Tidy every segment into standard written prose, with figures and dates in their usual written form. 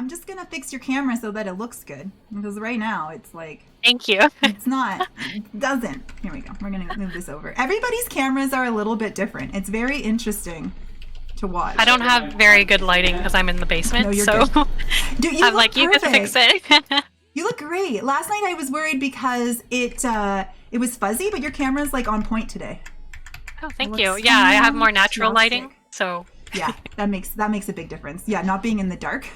I'm just gonna fix your camera so that it looks good. Because right now it's like Thank you. it's not. It doesn't. Here we go. We're gonna move this over. Everybody's cameras are a little bit different. It's very interesting to watch. I don't have very good lighting because I'm in the basement, No, you're so good. Dude, you I'm look like, you can fix perfect. it. You look great. Last night I was worried because it was fuzzy, but your camera's like on point today. Oh, It thank looks you. Yeah, I have more natural fantastic. lighting, so. Yeah, that makes a big difference. Yeah, not being in the dark.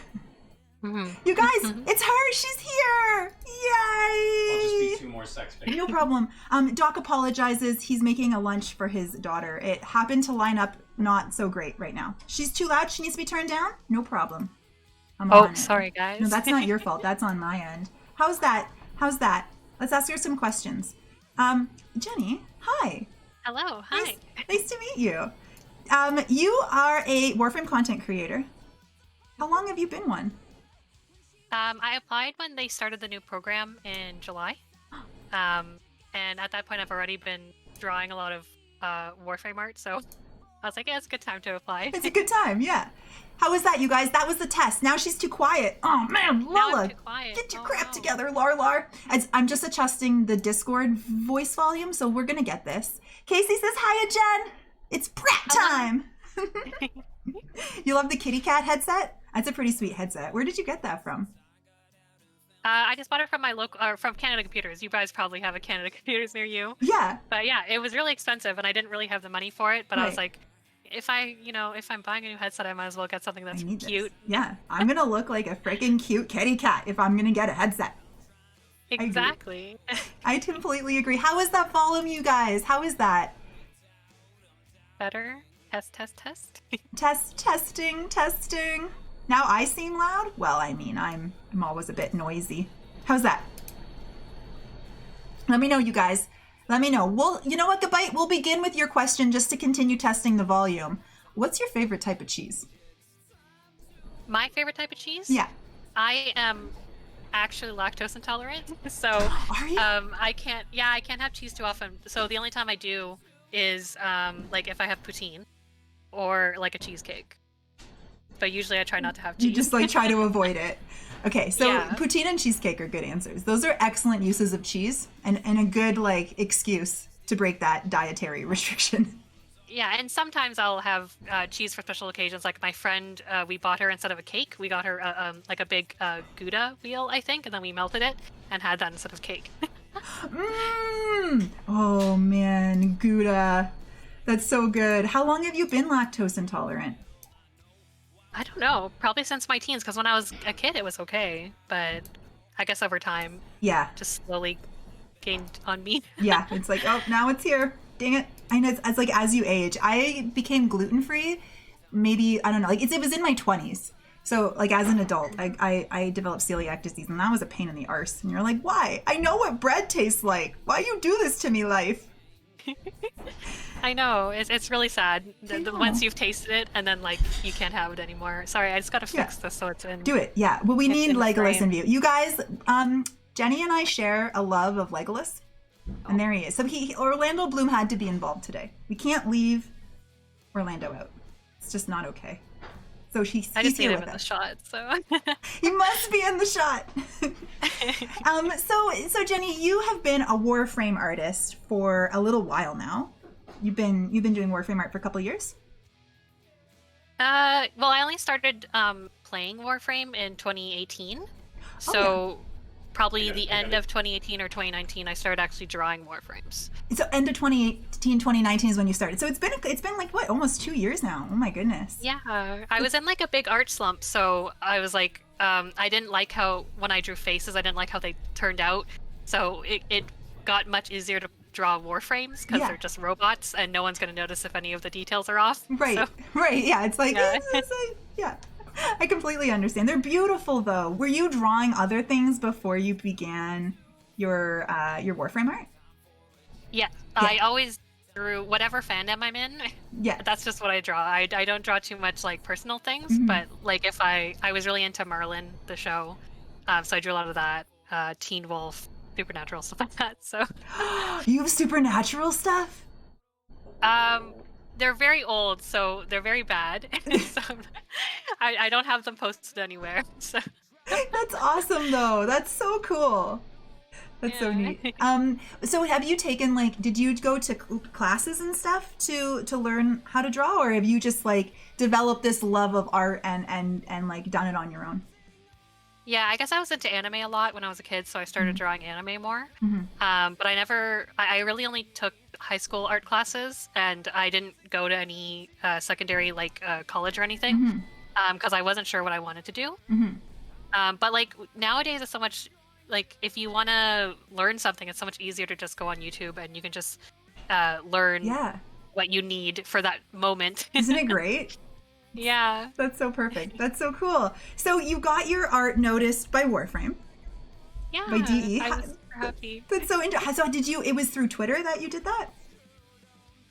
You guys, it's her. She's here. Yay! I'll just be 2 more sex pictures. No problem. Doc apologizes. He's making a lunch for his daughter. It happened to line up not so great right now. She's too loud. She needs to be turned down. No problem. I'm on it. Sorry, guys. No, that's not your fault. That's on my end. How's that? Let's ask her some questions. Jenny, hi. Hello, hi. Nice to meet you. You are a Warframe content creator. How long have you been one? I applied when they started the new program in July. And at that point, I've already been drawing a lot of Warframe art, so I was like, yeah, it's a good time to apply. It's a good time, yeah. How was that, you guys? That was the test. Now she's too quiet. Oh, man, Now Lala. I'm too quiet. Get your Oh, crap no. together, Lar. I'm just adjusting the Discord voice volume, so we're going to get this. Casey says, hiya, Jen. It's Pratt time. You love the kitty cat headset? That's a pretty sweet headset. Where did you get that from? I just bought it from my local, or from Canada Computers. You guys probably have a Canada Computers near you. Yeah. But yeah, it was really expensive, and I didn't really have the money for it. But I was Right. like, if I'm buying a new headset, I might as well get something that's I need this. cute. Yeah, I'm going to look like a freaking cute kitty cat if I'm going to get a headset. Exactly. I completely agree. How is that volume, you guys? How is that? Better. Test. Testing. Now I seem loud? Well, I mean, I'm always a bit noisy. How's that? Let me know, you guys. Let me know. You know what, Gabite? We'll begin with your question just to continue testing the volume. What's your favorite type of cheese? My favorite type of cheese? Yeah. I am actually lactose intolerant, so Are you? I can't have cheese too often. So the only time I do is like if I have poutine or like a cheesecake. But usually I try not to have cheese. You just like try to avoid it. Okay, so Yeah. poutine and cheesecake are good answers. Those are excellent uses of cheese and a good like excuse to break that dietary restriction. Yeah, and sometimes I'll have cheese for special occasions. Like my friend, we bought her, instead of a cake, we got her like a big Gouda wheel, I think, and then we melted it and had that instead of cake. Oh man, Gouda. That's so good. How long have you been lactose intolerant? I don't know, probably since my teens, because when I was a kid it was okay, but I guess over time, Yeah. just slowly gained on me. Yeah, it's like, oh, now it's here. Dang it. I know it's like as you age. I became gluten-free maybe, I don't know, like it was in my 20s. So like as an adult, I developed celiac disease and that was a pain in the arse. And you're like, why? I know what bread tastes like. Why you do this to me, life? I know, it's really sad. I know. Once you've tasted it, and then like you can't have it anymore. Sorry, I just gotta fix this so it's in. Do it. Yeah. Well, we It's need in the Legolas frame. in view. You guys, Jenny and I share a love of Legolas. And there he is. So Orlando Bloom had to be involved today. We can't leave Orlando out. It's just not okay. So he's I just need here him with in the us. shot, so. He must be in the shot. So Jenny, you have been a Warframe artist for a little while now. You've been doing Warframe art for a couple of years. Well, I only started playing Warframe in 2018, so probably the end of 2018 or 2019, I started actually drawing Warframes. So end of 2018, 2019 is when you started. So it's been like what, almost 2 years now. Oh my goodness. Yeah, I was in like a big art slump, so I was like, I didn't like how when I drew faces, I didn't like how they turned out. So it got much easier to draw Warframes because Yeah. they're just robots, and no one's going to notice if any of the details are off. Right. So, Right. Yeah. It's like, Yeah. yeah. I completely understand. They're beautiful though. Were you drawing other things before you began your Warframe art? yeah, I always drew whatever fandom I'm in. Yeah. That's just what I draw. I don't draw too much like personal things, Mhm. but like if I was really into Merlin, the show, so I drew a lot of that, Teen Wolf, Supernatural, stuff like that. So, You have supernatural stuff? um, they're very old, so they're very bad. So I don't have them posted anywhere. So That's awesome, though. That's so cool. That's so yeah. neat. So have you taken like, did you go to classes and stuff to learn how to draw, or have you just like developed this love of art and like done it on your own? Yeah, I guess I was into anime a lot when I was a kid, so I started drawing anime more. Mhm. But I really only took high school art classes, and I didn't go to any secondary like college or anything, because I wasn't sure what I wanted to do. But like nowadays, it's so much like if you want to learn something, it's so much easier to just go on YouTube and you can just learn Yeah. what you need for that moment. Isn't it great? Yeah. That's so perfect. That's so cool. So you got your art noticed by Warframe, Yeah. by DE. I was super happy. That's so interesting. So did you, it was through Twitter that you did that?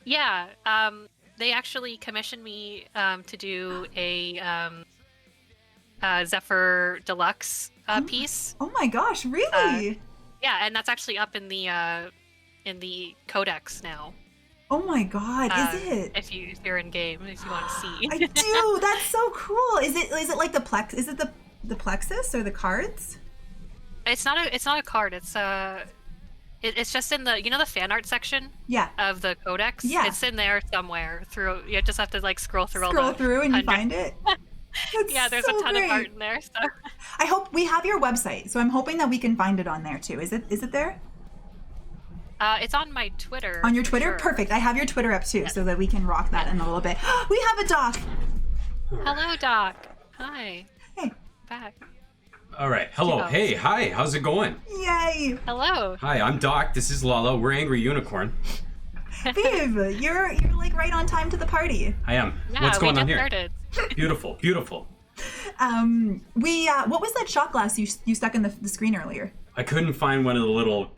Yeah. They actually commissioned me to do a Zephyr Deluxe piece. Oh my gosh, really? Yeah, and that's actually up in the codex now. Oh my God, is it? If you're in game, if you want to see. I do. That's so cool. Is it like the is it the plexus or the cards? It's not a card. It's just in the the fan art section. Yeah. Of the codex. Yeah. It's in there somewhere. You just have to like scroll through Scroll all the through and you 100 find it. That's Yeah, there's so a ton great. of art in there. So I hope we have your website, so I'm hoping that we can find it on there too. Is it there? it's on my Twitter. On your for Twitter? sure. Perfect. I have your Twitter up too, so that we can rock that in a little bit. We have a doc. Hello, Doc. Hi. Hey. Back. All right. Hello. Hello. Hey. Hi. How's it going? Yay. Hello. Hi. I'm Doc. This is Lala. We're Angry Unicorn. Babe, you're like right on time to the party. I am. Yeah, What's going we on just here? started. Beautiful. Beautiful. What was that shot glass you stuck in the screen earlier? I couldn't find one of the little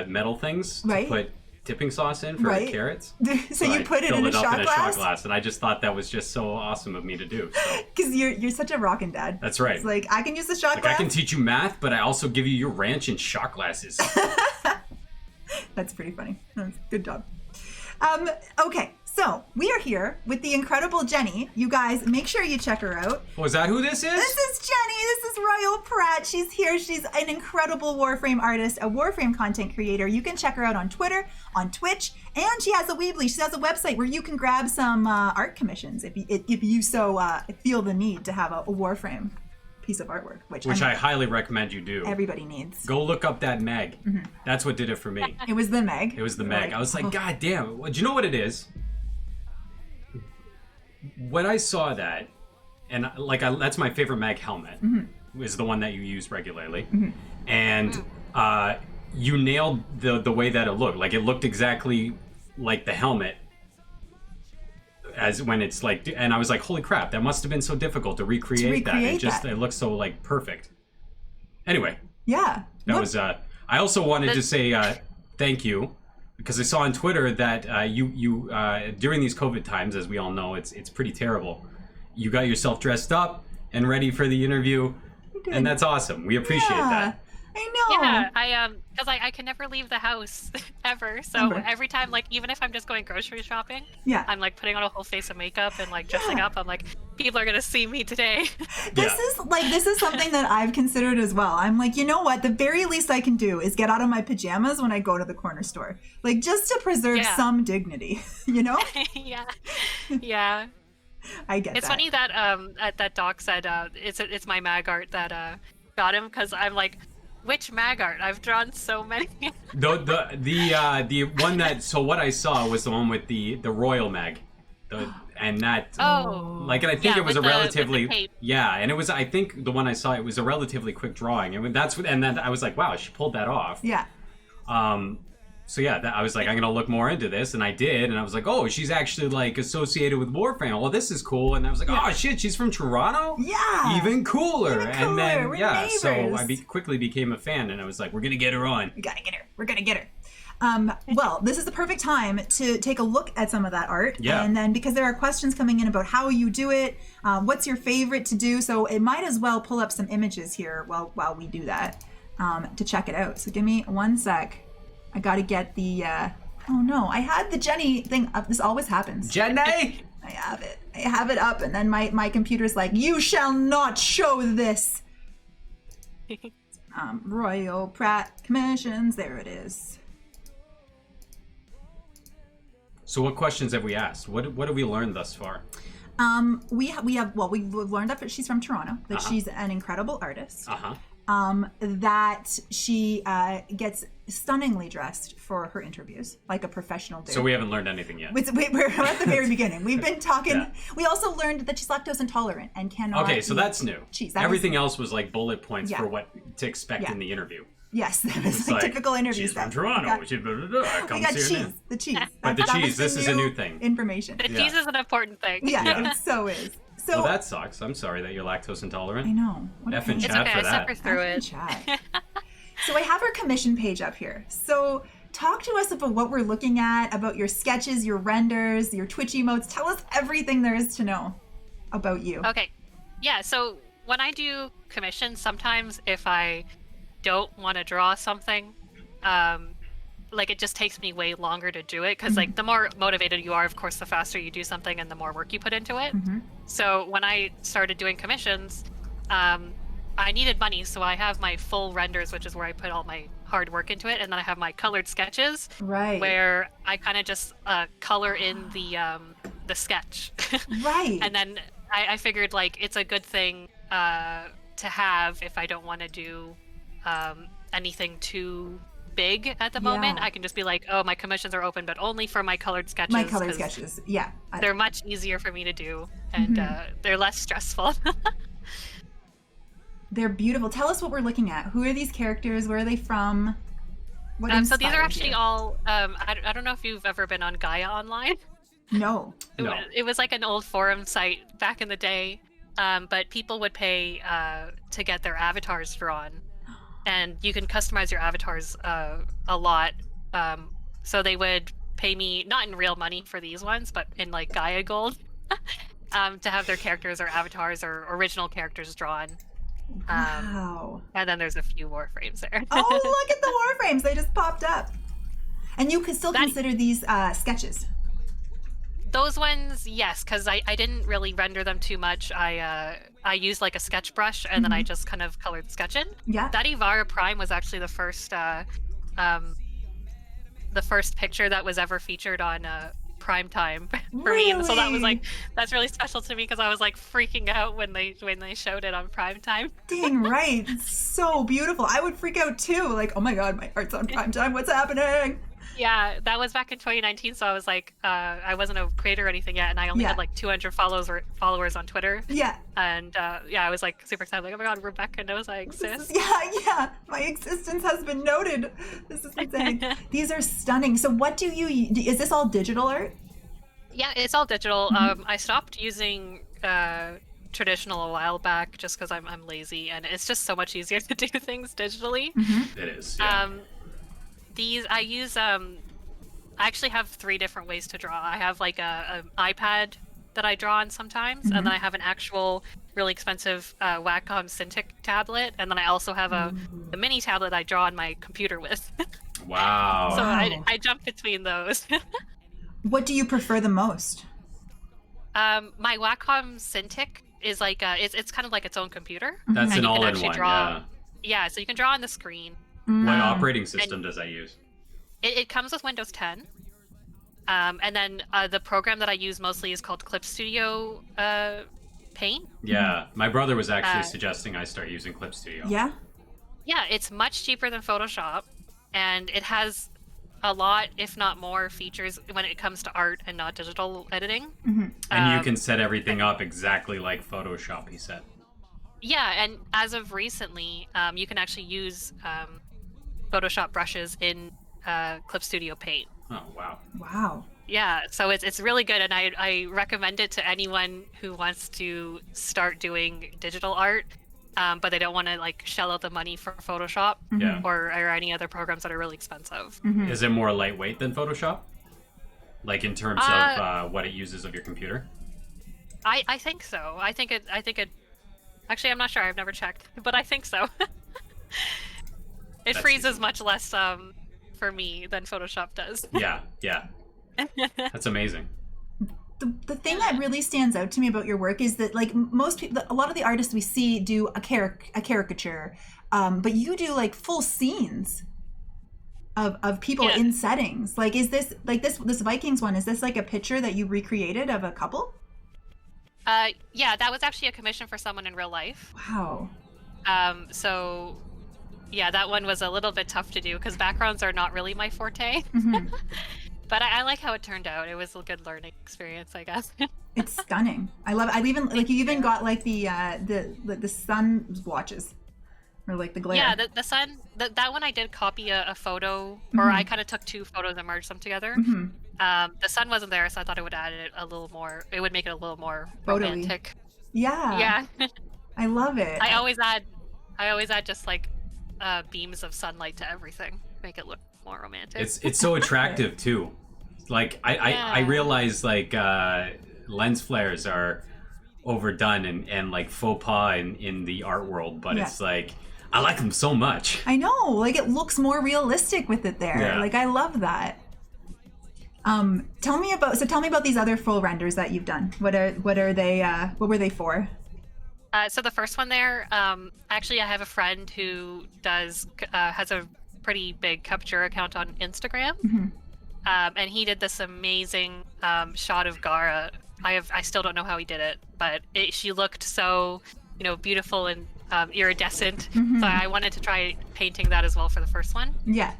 metal things to Right. put dipping sauce in for Right. the carrots. So you I put it filled in a it up shot in a shot glass? glass, and I just thought that was just so awesome of me to do. So Because you're such a rockin' dad. that's right. It's like, I can use the shot Like glass. I can teach you math, but I also give you your ranch in shot glasses. That's pretty funny. That's good job. Okay, so we are here with the incredible Jenny. You guys, make sure you check her out. Oh, is that who this is? This is Jenny. This is RoyalPrat. She's here. She's an incredible Warframe artist, a Warframe content creator. You can check her out on Twitter, on Twitch, and she has a Weebly. She has a website where you can grab some art commissions if you so feel the need to have a Warframe piece of artwork, which I highly recommend you do. everybody needs. Go look up that Meg. That's what did it for me. It was the Meg. It was the Meg. I was like, God damn. Do you know what it is? When I saw that, and that's my favorite Meg helmet, is the one that you use regularly. And you nailed the way that it looked. Like, it looked exactly like the helmet as when it's like, and I was like, holy crap, that must have been so difficult to recreate that. It looks so like perfect. Anyway, Yeah. that What- was I also wanted to say thank you, because I saw on Twitter that you during these COVID times, as we all know, it's pretty terrible. You got yourself dressed up and ready for the interview, and that's awesome. We appreciate that. I know. Yeah, because I can never leave the house ever. So Remember. every time, like, even if I'm just going grocery shopping, Yeah. I'm like putting on a whole face of makeup and like dressing Yeah. up. I'm like, people are gonna see me today. This is something that I've considered as well. I'm like, you know what? The very least I can do is get out of my pajamas when I go to the corner store, like just to preserve Yeah. some dignity. You know? Yeah, yeah. I get It's that. funny that that Doc said it's my mag art that got him, because I'm like, which mag art? I've drawn so many. The one that, so what I saw was the one with the royal Meg, and that Oh, like, and I think yeah, it was with a the relatively cape. yeah, and it was, I think the one I saw, it was a relatively quick drawing, and then I was like, wow, she pulled that off. Yeah. So yeah, I was like, I'm gonna look more into this, and I did, and I was like, oh, she's actually like associated with Warframe. Well, this is cool, and I was like, oh shit, she's from Toronto. Yeah. Even cooler. Even And cooler. then We're yeah, so neighbors. I quickly became a fan, and I was like, we're gonna get her on. We gotta get her. We're gonna get her. Well, this is the perfect time to take a look at some of that art. Yeah. And then, because there are questions coming in about how you do it, what's your favorite to do, so it might as well pull up some images here while we do that, to check it out. So give me one sec. I gotta get the Oh no, I had the Jenny thing up. This always happens. Jenny! I have it. I have it up, and then my computer's like, you shall not show this. RoyalPrat commissions. There it is. So what questions have we asked? What have we learned thus far? We've learned that she's from Toronto, that she's an incredible artist. That she gets stunningly dressed for her interviews, like a professional dude. So we haven't learned anything yet. We're at the very beginning. We've been talking. Yeah. We also learned that she's lactose intolerant and cannot. Okay, so eat that's new. cheese. Everything else was like bullet points Yeah. for what to expect Yeah. in the interview. Yes, that was It's like typical interview she's stuff. from Toronto. We She blah, blah, blah. got Come see her cheese. now. The cheese. But the That was cheese, this is a new thing. Information. The Yeah. cheese is an important thing. Yeah, Yeah. it so is. So Well, that sucks. I'm sorry that you're lactose intolerant. I know. What a F pain. and It's chat okay, for I that. suffer through it. Chat. So I have our commission page up here. So talk to us about what we're looking at, about your sketches, your renders, your Twitch emotes. Tell us everything there is to know about you. Okay. Yeah, so when I do commissions, sometimes if I don't want to draw something, like it just takes me way longer to do it because like the more motivated you are, of course, the faster you do something and the more work you put into it. So when I started doing commissions, I needed money, so I have my full renders, which is where I put all my hard work into it, and then I have my colored sketches, Right. where I kind of just color in the sketch. Right. And then I figured like it's a good thing to have if I don't want to do anything too big at the moment. Yeah. I can just be like, oh, my commissions are open, but only for my colored sketches. My colored 'cause sketches. Yeah. They're much easier for me to do, and they're less stressful. They're beautiful. Tell us what we're looking at. Who are these characters? Where are they from? What So these are inspired actually you? all. I don't know if you've ever been on Gaia Online. No. No. It was like an old forum site back in the day, but people would pay to get their avatars drawn, and you can customize your avatars a lot. So they would pay me not in real money for these ones, but in like Gaia gold, to have their characters or avatars or original characters drawn. Wow. And then there's a few Warframes there. Oh, look at the Warframes. They just popped up. And you could still That- consider these sketches. Those ones, yes, because I didn't really render them too much. I used like a sketch brush and then I just kind of colored sketch in. Yeah. That Ivara Prime was actually the first picture that was ever featured on Prime Time for me, and so that was Really? like that's really special to me because I was like freaking out when they showed it on Prime Time. Dang right. It's so beautiful. I would freak out too. Like, oh my God, my art's on prime time. What's happening? Yeah, that was back in 2019, so I was like, I wasn't a creator or anything yet, and I only Yeah. had like 200 followers on Twitter. Yeah. And yeah, I was like super excited, like, oh my god, Rebecca knows I exist. Yeah. My existence has been noted. This is insane. These are stunning. So what do you, is this all digital art? Yeah, it's all digital. I stopped using traditional a while back just because I'm lazy, and it's just so much easier to do things digitally. It is. Yeah. These I use. I actually have 3 different ways to draw. I have like a iPad that I draw on sometimes, and then I have an actual really expensive Wacom Cintiq tablet, and then I also have a mini tablet I draw on my computer with. Wow. So Wow. I jump between those. What do you prefer the most? My Wacom Cintiq is like it's kind of like its own computer. That's And an you can all-in actually one. draw- Yeah. Yeah, so you can draw on the screen. What operating system does that use? It comes with Windows 10. And then the program that I use mostly is called Clip Studio Paint. Yeah, my brother was actually suggesting I start using Clip Studio. Yeah. Yeah, it's much cheaper than Photoshop, and it has a lot, if not more, features when it comes to art and not digital editing. And you can set everything up exactly like Photoshop, he said. Yeah, and as of recently, you can actually use Photoshop brushes in Clip Studio Paint. Oh, wow. Wow. Yeah, so it's really good, and I recommend it to anyone who wants to start doing digital art, but they don't want to like shell out the money for Photoshop Yeah. or any other programs that are really expensive. Is it more lightweight than Photoshop? Like in terms of what it uses of your computer? I think so. I think it. Actually, I'm not sure. I've never checked, but I think so. It That's freezes easy. much less for me than Photoshop does. Yeah. That's amazing. The thing that really stands out to me about your work is that like most people, a lot of the artists we see do a caricature, but you do like full scenes of people in settings. Like, is this like this Vikings one? Is this like a picture that you recreated of a couple? Yeah, that was actually a commission for someone in real life. Wow. So yeah, that one was a little bit tough to do because backgrounds are not really my forte. But I like how it turned out. It was a good learning experience, I guess. It's stunning. I love it. I even like you even got like the sun watches, or like the glare. Yeah, the sun. That one I did copy a photo, or I kind of took two photos and merged them together. The sun wasn't there, so I thought it would add it a little more. It would make it a little more romantic. Yeah. I love it. I always add just like beams of sunlight to everything, make it look more romantic. It's so attractive too. Like I realize like lens flares are overdone and like faux pas in the art world, but it's like I like them so much. I know, like it looks more realistic with it there. Yeah. Like I love that. Tell me about these other full renders that you've done. What are they? What were they for? So the first one there, actually I have a friend who has a pretty big capture account on Instagram, and he did this amazing shot of Gara. I still don't know how he did it, but she looked so beautiful and iridescent. So I wanted to try painting that as well for the first one. Yeah.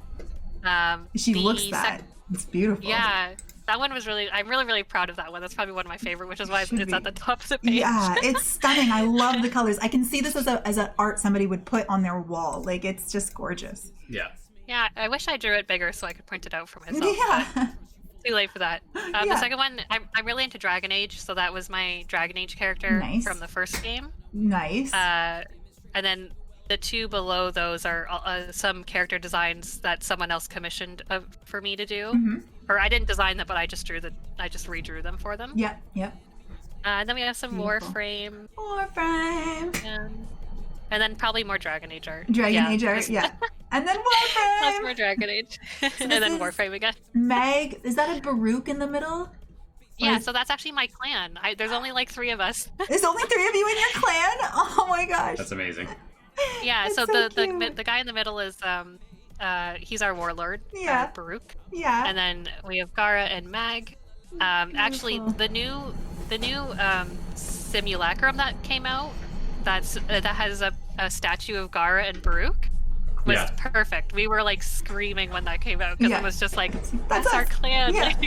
She looks that. It's beautiful. Yeah. That one was I'm really proud of that one. That's probably one of my favorite, which is why it's at the top of the page. Yeah, it's stunning. I love the colors. I can see this as an art somebody would put on their wall. Like, it's just gorgeous. Yeah. Yeah, I wish I drew it bigger so I could print it out for myself. Yeah. Too late for that. The second one, I'm really into Dragon Age, so that was my Dragon Age character from the first game. Nice. And then the two below those are some character designs that someone else commissioned for me to do. Or I didn't design them, but I just redrew them for them. Yep. And then we have some Warframe. And then probably more Dragon Age art. Yeah. And then Warframe. Lots more Dragon Age. And then Warframe again. Meg, is that a Baruch in the middle? Yeah, so that's actually my clan. There's only like 3 of us. There's only 3 of you in your clan? Oh my gosh. That's amazing. Yeah, That's so cute. the guy in the middle is he's our warlord, Baruch. Yeah. And then we have Gara and Mag. Actually, the new simulacrum that came out, that has a statue of Gara and Baruch, was perfect. We were like screaming when that came out because it was just like that's our clan. Yeah. Like,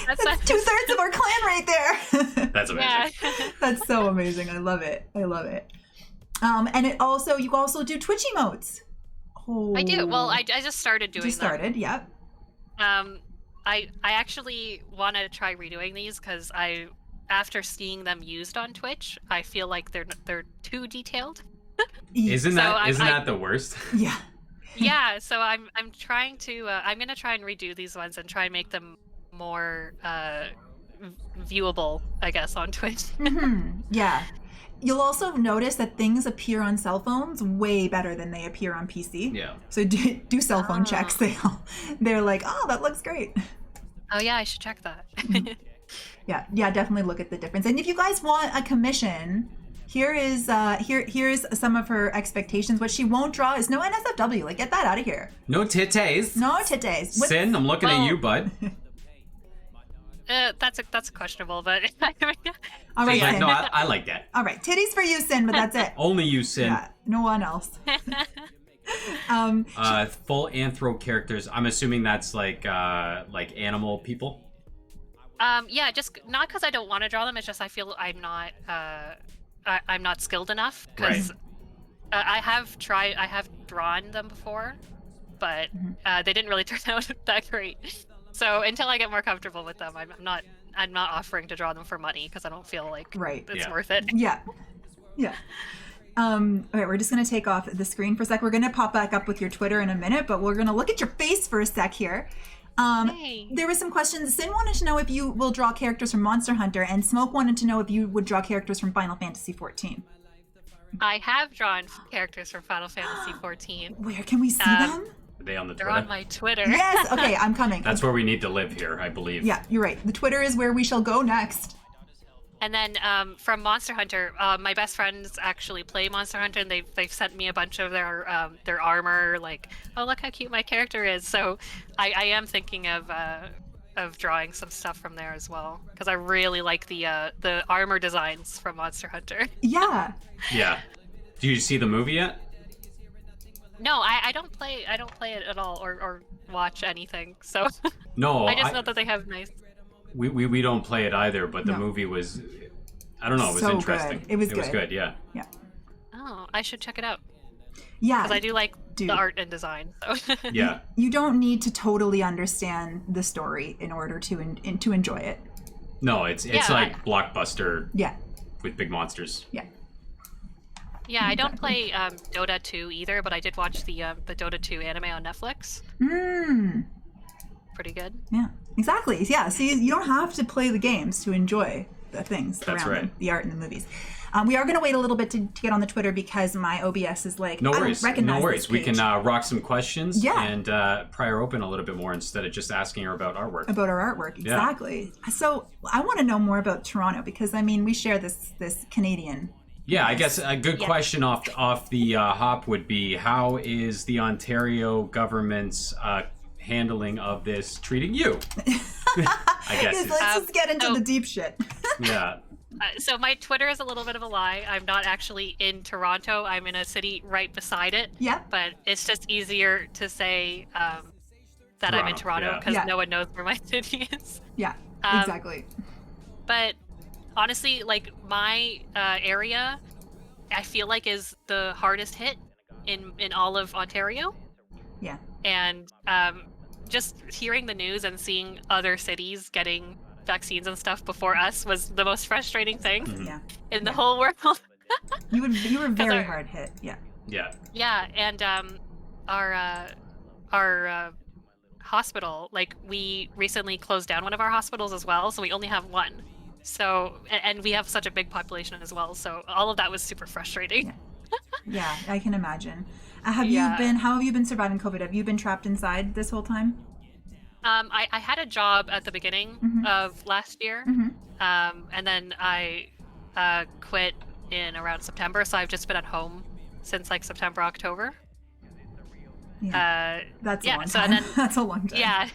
that's 2/3 of our clan right there. That's amazing. Yeah. That's so amazing. I love it. And you also do Twitch emotes. Oh. I do. Well, I just started doing them. Yep. I actually want to try redoing these because after seeing them used on Twitch, I feel like they're too detailed. Isn't that the worst? Yeah. Yeah. So I'm trying to I'm gonna try and redo these ones and try and make them more viewable, I guess, on Twitch. Yeah. You'll also notice that things appear on cell phones way better than they appear on PC. Yeah. So do cell phone checks. They're like, oh, that looks great. Oh yeah, I should check that. Yeah, definitely look at the difference. And if you guys want a commission, here's some of her expectations. What she won't draw is no NSFW. Like, get that out of here. No titties. Sin, I'm looking at you, bud. That's questionable, but all right, Yeah, Sin. no, I like that. All right, titties for you, Sin, but that's it. Only you, Sin. Yeah, no one else. Full anthro characters. I'm assuming that's like animal people. Yeah, just not because I don't want to draw them. It's just I feel I'm not skilled enough because I have drawn them before, but they didn't really turn out that great. So until I get more comfortable with them, I'm not offering to draw them for money because I don't feel like it's worth it. Yeah. All right, we're just going to take off the screen for a sec. We're going to pop back up with your Twitter in a minute, but we're going to look at your face for a sec here. There was some questions. Sin wanted to know if you will draw characters from Monster Hunter, and Smoke wanted to know if you would draw characters from Final Fantasy XIV. I have drawn characters from Final Fantasy XIV. Where can we see them? Are they on the They're Twitter? on my Twitter. Yes. Okay, I'm coming. That's where we need to live here, I believe. Yeah, you're right. The Twitter is where we shall go next. And then from Monster Hunter, my best friends actually play Monster Hunter, and they've sent me a bunch of their armor. Like, oh, look how cute my character is. So I am thinking of drawing some stuff from there as well, because I really like the armor designs from Monster Hunter. Yeah. Yeah. Do you see the movie yet? No, I don't play it at all or watch anything. So No. I just know that they have nice. We don't play it either, but the No. movie was, I don't know, it was So interesting. good. It was good, yeah. Yeah. Oh, I should check it out, Yeah. because I do like Dude. the art and design. So. Yeah. You don't need to totally understand the story in order to to enjoy it. No, it's Yeah, like Blockbuster Yeah. with big monsters. Yeah. Yeah, I don't play Dota 2 either, but I did watch the Dota 2 anime on Netflix. Pretty good. Yeah. Exactly. Yeah. See, you don't have to play the games to enjoy the things That's around right. them, the art in the movies. We are going to wait a little bit to get on the Twitter because my OBS is like, No I worries. don't recognize No worries. this We can page. rock some questions Yeah. and pry her open a little bit more instead of just asking her about artwork. About our artwork, exactly. So I want to know more about Toronto because I mean we share this Canadian. Yeah, I guess a good question off the hop would be, how is the Ontario government's handling of this treating you? I guess. Let's just get into the deep shit. Yeah. So my Twitter is a little bit of a lie. I'm not actually in Toronto. I'm in a city right beside it. Yeah. But it's just easier to say that I'm in Toronto, Toronto yeah. because Yeah. no one knows where my city is. Yeah, Um, exactly. But honestly, like my area, I feel like is the hardest hit in all of Ontario. Yeah. And just hearing the news and seeing other cities getting vaccines and stuff before us was the most frustrating thing Yeah. in the whole world. You were very our- hard hit. Yeah. Yeah. Yeah, and our hospital, like we recently closed down one of our hospitals as well, so we only have one. So and we have such a big population as well, so all of that was super frustrating. Yeah, I can imagine. How have you been surviving COVID? Have you been trapped inside this whole time? I had a job at the beginning of last year, and then I quit in around September, so I've just been at home since like September, October. Yeah. That's a long so time. and then That's a long time. yeah,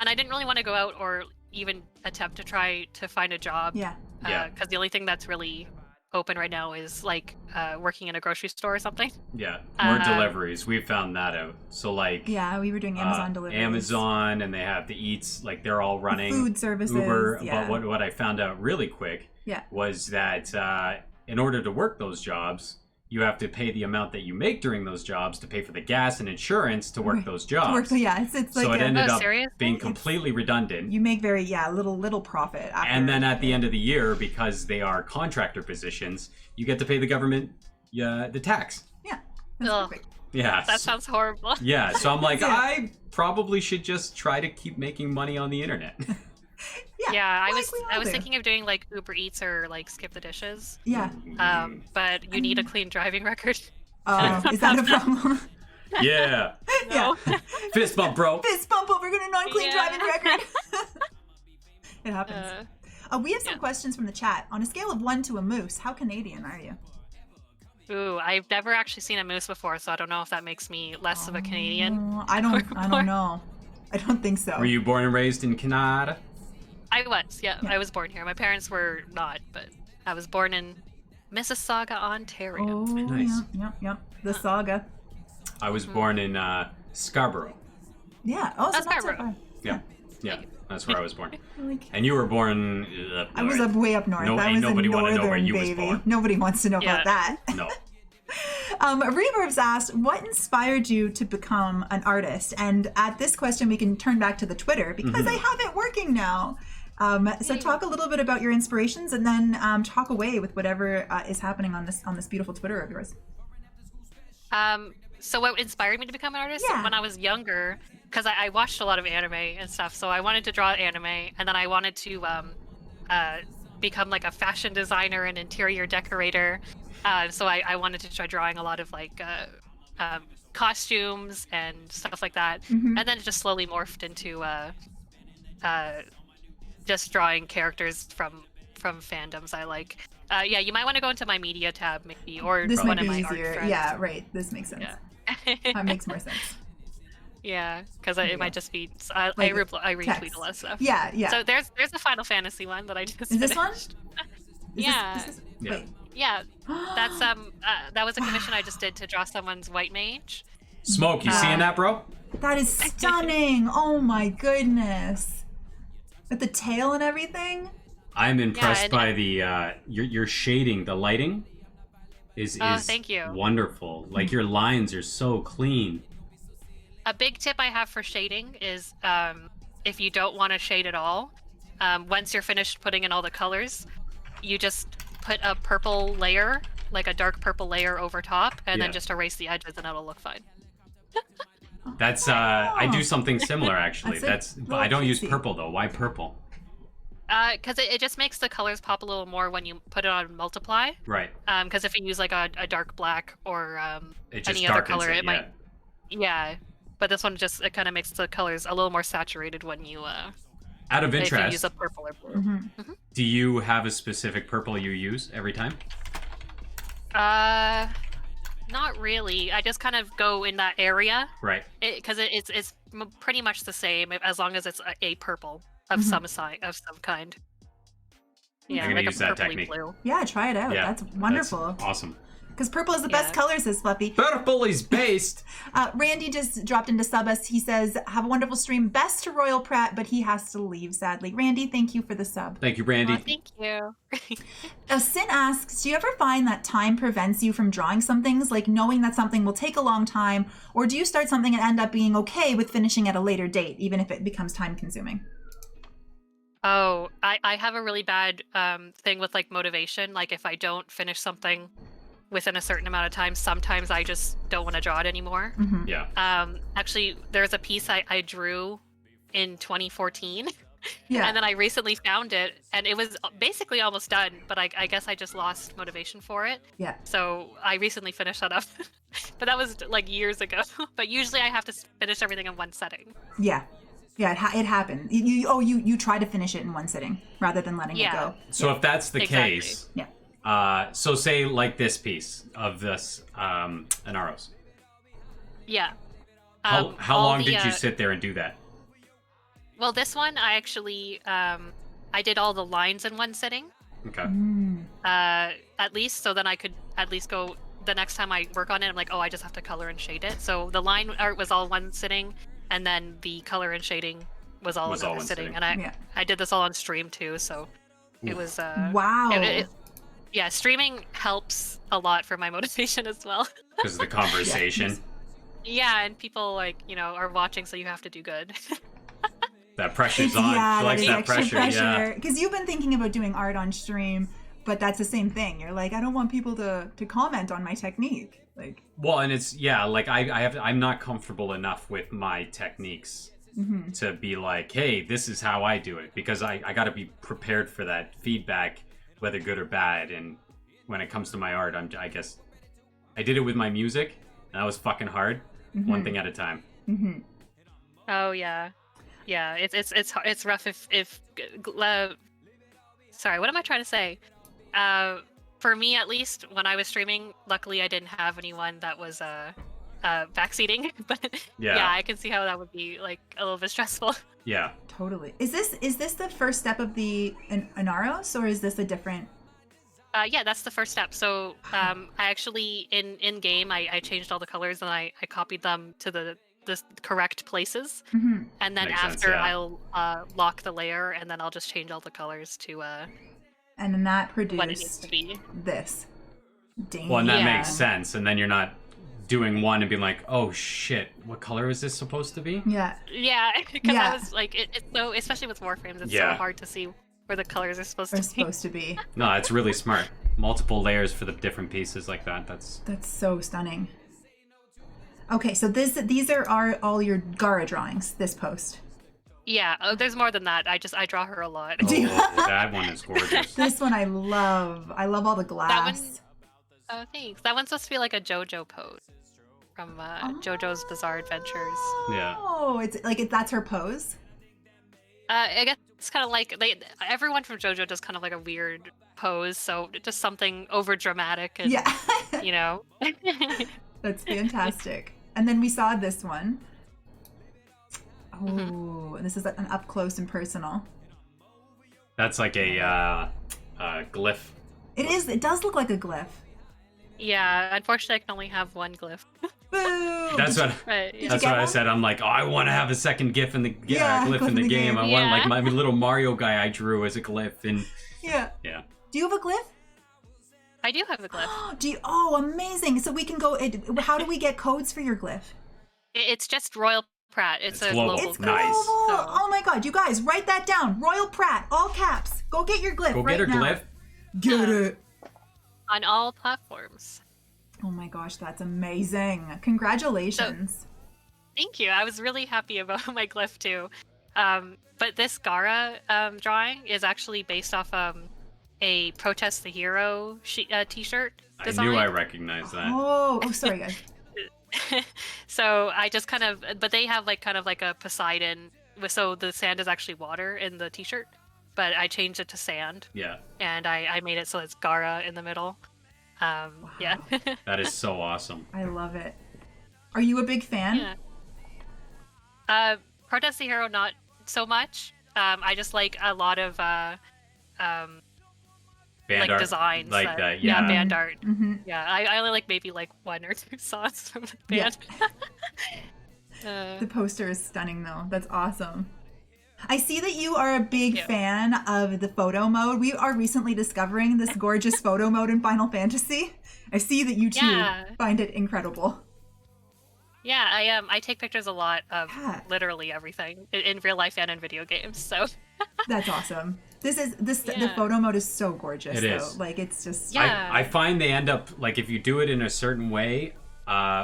and I didn't really want to go out or even attempt to try to find a job. Yeah. Yeah. Because the only thing that's really open right now is like working in a grocery store or something. Yeah. More deliveries. We've found that out. So like Yeah, we were doing Amazon deliveries. Amazon, and they have the Eats, like they're all running. Food services. Uber. Yeah. But what I found out really quick Yeah. was that in order to work those jobs, you have to pay the amount that you make during those jobs to pay for the gas and insurance to work Right. those jobs. Yeah, it's like So it ended up seriously? being completely redundant. you make very little profit. After, And then at the end of the year, because they are contractor positions, you get to pay the government the tax. Yeah. That's Ugh. perfect. Yeah. That sounds horrible. Yeah. So I'm like, Yeah. I probably should just try to keep making money on the internet. Yeah. Yeah, I like was we all I was do. thinking of doing like Uber Eats or like Skip the Dishes. Yeah. But you need a clean driving record. Is that a problem? Yeah. Yeah. Fist bump, bro. Fist bump over an non-clean Yeah. driving record. It happens. We have some yeah. questions from the chat. On a scale of 1 to a moose, how Canadian are you? Ooh, I've never actually seen a moose before, so I don't know if that makes me less of a Canadian. I don't know. I don't think so. Were you born and raised in Canada? I was, yeah, I was born here. My parents were not, but I was born in Mississauga, Ontario. Oh, Nice. Yep. The saga. I was born in Scarborough. Yeah. Oh, so That's not so Scarborough. far. Yeah. Yeah. That's where I was born. Like, And you were born up I was north. up way up north. No, I ain't was a nobody wanna know where northern you was baby. born. Nobody wants to know Yeah. about that. No. Reverb's asked, what inspired you to become an artist? And at this question, we can turn back to the Twitter because I have it working now. So talk a little bit about your inspirations and then talk away with whatever is happening on this beautiful Twitter of yours. So what inspired me to become an artist? Yeah. When I was younger, because I watched a lot of anime and stuff, so I wanted to draw anime, and then I wanted to become like a fashion designer and interior decorator. So I wanted to try drawing a lot of like costumes and stuff like that. Mhm. And then it just slowly morphed into just drawing characters from fandoms I like. Yeah, you might want to go into my media tab maybe, or This one might of be my art easier. threads. Yeah, right. This makes sense. Yeah. That makes more sense. Yeah, because There you it go. might just be I Like retweet text. a lot of stuff. Yeah, yeah. So there's a Final Fantasy one that I just Is this one? finished. Is Yeah. This, Yeah. Wait. Yeah, that's that was a commission I just did to draw someone's white mage. Smoke, you seeing that, bro? That is stunning. Oh my goodness. With the tail and everything. I'm impressed and- by the your shading, the lighting is thank you. wonderful. Like your lines are so clean. A big tip I have for shading is if you don't want to shade at all, once you're finished putting in all the colors, you just put a purple layer, like a dark purple layer over top, and Yeah. then just erase the edges and it'll look fine. That's I do something similar actually. That's a But I don't use little purple though. Why purple? Because it just makes the colors pop a little more when you put it on multiply. Right. Because if you use like a dark black or It just any other darkens color, it, it might. Yeah, but this one just it kind of makes the colors a little more saturated when you Out of if you use interest, a purple or blue. Mm-hmm. do you have a specific purple you use every time? Not really. I just kind of go in that area Right. because it's pretty much the same as long as it's a purple of some kind. Yeah, I'm gonna like use a that purpley technique. blue. Yeah, try it out. Yeah. That's wonderful. That's awesome. Because purple is the best Yeah. color, says Fluffy. Purple is based. Randy just dropped into sub us. He says, have a wonderful stream. Best to RoyalPrat, but he has to leave, sadly. Randy, thank you for the sub. Thank you, Randy. Oh, thank you. Sin asks, do you ever find that time prevents you from drawing some things, like knowing that something will take a long time, or do you start something and end up being okay with finishing at a later date, even if it becomes time consuming? Oh, I have a really bad thing with like motivation. Like if I don't finish something within a certain amount of time, sometimes I just don't want to draw it anymore. Yeah. Actually, there's a piece I drew in 2014. Yeah. And then I recently found it, and it was basically almost done, but I guess I just lost motivation for it. Yeah. So I recently finished that up. But that was like years ago. But usually I have to finish everything in one setting. Yeah. Yeah, it happened. You try to finish it in one sitting rather than letting it go. So if that's the Exactly. case, Yeah. so say like this piece of this Anaros. Yeah. How all long the, did you sit there and do that? Well, this one I actually I did all the lines in one sitting. Okay. At least, so then I could at least go the next time I work on it. I'm like, oh, I just have to color and shade it. So the line art was all one sitting, and then the color and shading was all another one sitting. sitting. And Yeah. I did this all on stream too, so it was Wow. yeah, streaming helps a lot for my motivation as well. Because of the conversation. Yeah, and people like are watching, so you have to do good. That pressure's on. Yeah, She likes is that extra pressure. Yeah. Because you've been thinking about doing art on stream, but that's the same thing. You're like, I don't want people to comment on my technique. Like, Well, and it's like I'm not comfortable enough with my techniques to be like, hey, this is how I do it, because I got to be prepared for that feedback, whether good or bad. And when it comes to my art, I guess I did it with my music, and that was fucking hard. One thing at a time. Oh yeah, yeah. It's rough if sorry, what am I trying to say? For me at least, when I was streaming, luckily I didn't have anyone that was backseating. But yeah, I can see how that would be like a little bit stressful. Yeah. totally. Is this the first step of the Anaros, or is this a different? Yeah, that's the first step. So I actually in game I changed all the colors and I copied them to the correct places, and then Makes sense, after yeah. I'll lock the layer, and then I'll just change all the colors to And then that what it needs produced to be. this. Damn. Well, and that Yeah. makes sense. And then you're not doing one and being like, oh shit, what color is this supposed to be? Yeah. Yeah, because Yeah. I was like, it's so, especially with Warframes, it's Yeah. so hard to see where the colors are supposed Are to be. supposed to be. No, it's really smart. Multiple layers for the different pieces like that. That's So stunning. Okay, so these are all your Gara drawings. This post. Yeah, there's more than that. I draw her a lot. that one is gorgeous. This one I love. I love all the glass. Oh, thanks. That one's supposed to be like a JoJo pose. from JoJo's Bizarre Adventures. Yeah. Oh, it's like that's her pose. I guess it's kind of like everyone from JoJo does kind of like a weird pose, so just something over dramatic and Yeah. you know. That's fantastic. And then we saw this one. Oh, and this is an up close and personal. That's like a glyph. It is. It does look like a glyph. Yeah, unfortunately, I can only have one glyph. Boo! That's what. But, Did you That's get what I one? said. I'm like, oh, I want to have a second glyph in the glyph in the game. I want Yeah. like my little Mario guy I drew as a glyph. And Yeah. yeah. Do you have a glyph? I do have a glyph. Do you? Oh, amazing! So we can go. How do we get codes for your glyph? It's just RoyalPrat. It's a global. global. It's Nice. global. So- Oh my god, you guys, write that down. RoyalPrat, all caps. Go get your glyph Go right get her now. glyph. Get it. On all platforms. Oh my gosh, that's amazing. Congratulations. Thank you. I was really happy about my glyph too. But this Gara drawing is actually based off a Protest the Hero t-shirt design. I knew I recognized that. Oh, sorry guys. So I just kind of, but they have like kind of like a Poseidon, so the sand is actually water in the t-shirt, but I changed it to sand Yeah. and I made it so it's Gara in the middle. Yeah. That is so awesome. I love it. Are you a big fan? Yeah. Protest the Hero, not so much. I just like a lot of Band like art, designs, like that. Yeah. band art. Mm-hmm. Yeah, I only like maybe like one or two songs from the band. The poster is stunning though. That's awesome. I see that you are a big fan of the photo mode. We are recently discovering this gorgeous photo mode in Final Fantasy. I see that you too Yeah. find it incredible. Yeah, I take pictures a lot of Yeah. literally everything in real life and in video games. So That's awesome. The Yeah. photo mode is so gorgeous. It though. is. Like it's just Yeah. I find they end up like if you do it in a certain way.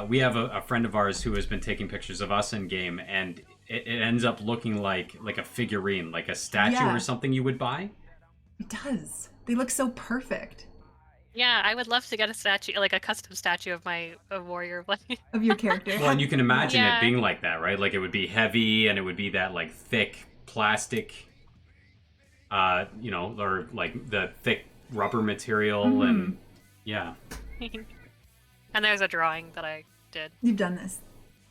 We have a friend of ours who has been taking pictures of us in game, and it ends up looking like a figurine, like a statue Yeah. or something you would buy. It does. They look so perfect yeah, I would love to get a statue, like a custom statue of my warrior. of your character. Well, and you can imagine Yeah. it being like that, right? Like it would be heavy, and it would be that like thick plastic, or like the thick rubber material, and yeah. And there's a drawing that I did. You've done this.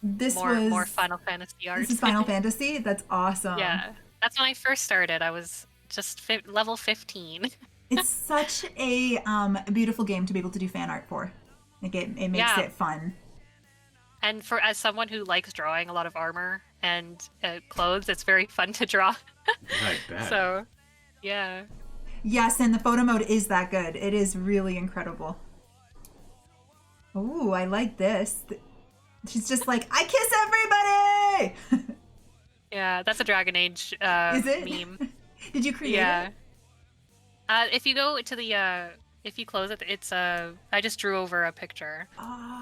This More was Final Fantasy art. This is Final Fantasy. That's awesome. Yeah, that's when I first started. I was just level 15. It's such a beautiful game to be able to do fan art for. Like it makes Yeah. it fun. And as someone who likes drawing a lot of armor and clothes, it's very fun to draw. I bet. So, yeah. Yes, and the photo mode is that good. It is really incredible. Ooh, I like this. She's just like, I kiss everybody! Yeah, that's a Dragon Age Is it? meme. Did you create Yeah. it? If you go to the if you close it, it's I just drew over a picture.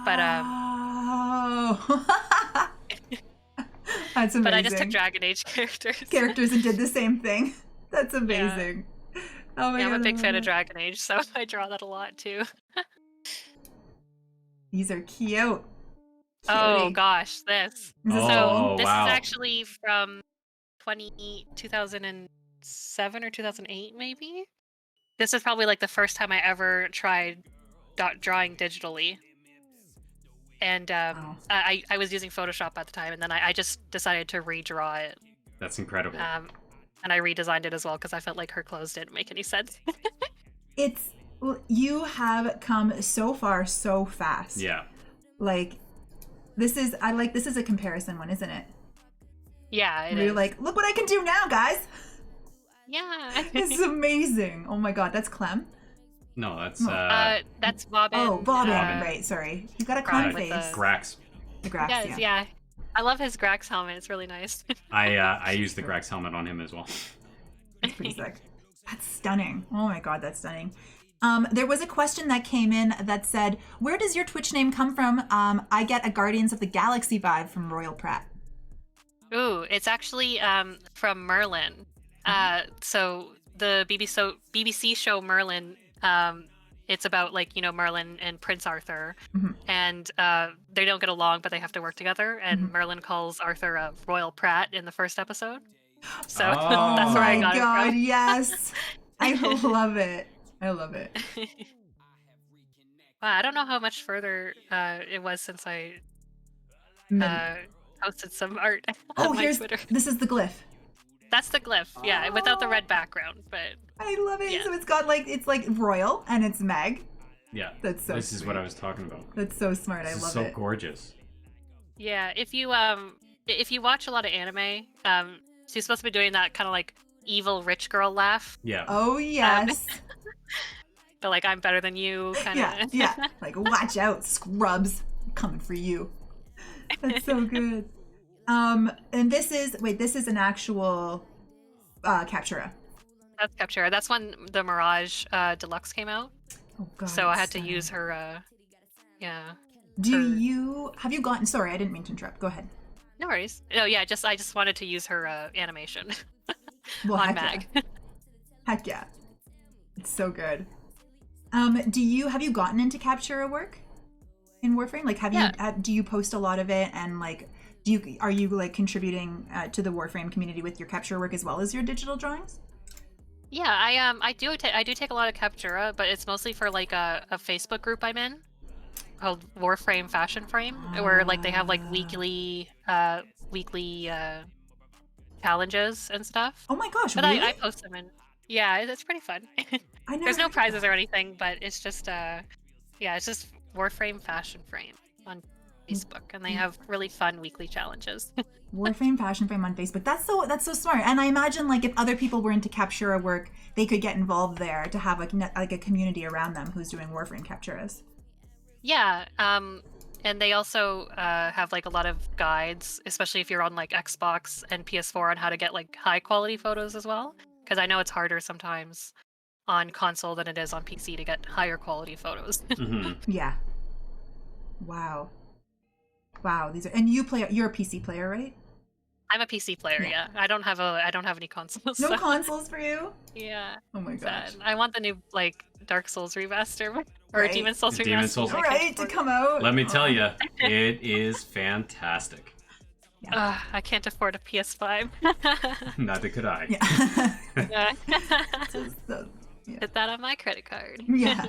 But Oh. That's amazing. but I just took Dragon Age characters. characters and did the same thing. That's amazing. Oh my Yeah, god. I'm a big I fan love of Dragon Age, so I draw that a lot too. These are cute. Oh Cutie. gosh, this. Is this Oh, cool? This wow. is actually from 2007 or 2008, maybe. This is probably like the first time I ever tried drawing digitally. And Wow. I was using Photoshop at the time, and then I just decided to redraw it. That's incredible. And I redesigned it as well because I felt like her clothes didn't make any sense. You have come so far so fast. Yeah. Like this is a comparison one, isn't it? Yeah, it Where you're is. like, look what I can do now, guys. Yeah. This is amazing. Oh my god, that's Clem. No, that's That's Bobbin. Oh, Bobbin, Bobbin. right, sorry. You got a Clem with face. the- Grax. The Grax, Yes, yeah. I love his Grax helmet. It's really nice. I used the Grax helmet on him as well. That's pretty sick. That's stunning. Oh my god, that's stunning. There was a question that came in that said, where does your Twitch name come from? I get a Guardians of the Galaxy vibe from RoyalPrat. Ooh, it's actually from Merlin. So the BBC show Merlin it's about like Merlin and Prince Arthur, Mhm. and they don't get along, but they have to work together. And Merlin calls Arthur a RoyalPrat in the first episode, so Oh. that's where I my got god, it yes. I love it. I love it. from. Wow, I don't know how much further it was since I posted some art Oh, on my here's Twitter. this is the glyph. That's the glyph, yeah, without the red background, but I love it. Yeah. So it's got like it's like royal and it's Meg. Yeah. That's so This is what sweet. I was talking about. That's so smart. This I is love so it. gorgeous. yeah, if you watch a lot of anime, she's supposed to be doing that kind of like evil rich girl laugh, Yeah. Oh yes. but like I'm better than you kind of. Yeah, yeah. Like watch out, scrubs. I'm coming for you. That's so good. And this is an actual Captura. That's Captura. That's when the Mirage Deluxe came out, Oh god. so I had it's to use stunning. her. Yeah. Have you gotten, sorry, I didn't mean to interrupt. Go ahead. No worries. No, yeah, I just wanted to use her animation Well, on heck Mag. Heck yeah. It's so good. Have you gotten into Captura work in Warframe? Like do you post a lot of it, and like are you like contributing to the Warframe community with your Captura work as well as your digital drawings? Yeah, I do take a lot of Captura, but it's mostly for like a Facebook group I'm in called Warframe Fashion Frame, where like they have like weekly challenges and stuff. Oh my gosh, But really? I post them in. Yeah, it's pretty fun. I never There's no heard of prizes that. or anything, but it's just it's just Warframe Fashion Frame on Facebook, and they have really fun weekly challenges. Warframe Fashion Frame on Facebook. That's so smart. And I imagine like if other people were into Captura work, they could get involved there to have like a community around them who's doing Warframe Capturas. Yeah, and they also have like a lot of guides, especially if you're on like Xbox and PS4, on how to get like high quality photos as well. Because I know it's harder sometimes on console than it is on PC to get higher quality photos. Hmm. Yeah. Wow. These are, and you're a PC player, right? I'm a PC player, Yeah. yeah. I don't have any consoles. No so, consoles for you? yeah. Oh my gosh. Sad. I want the new like Dark Souls remaster or Right. Demon Souls remaster. Demon Souls. I All can't right, to afford it. come out. Let me tell you, it is fantastic. I can't afford a PS5. Neither could I. Yeah. Yeah. So, yeah. Put that on my credit card. Yeah.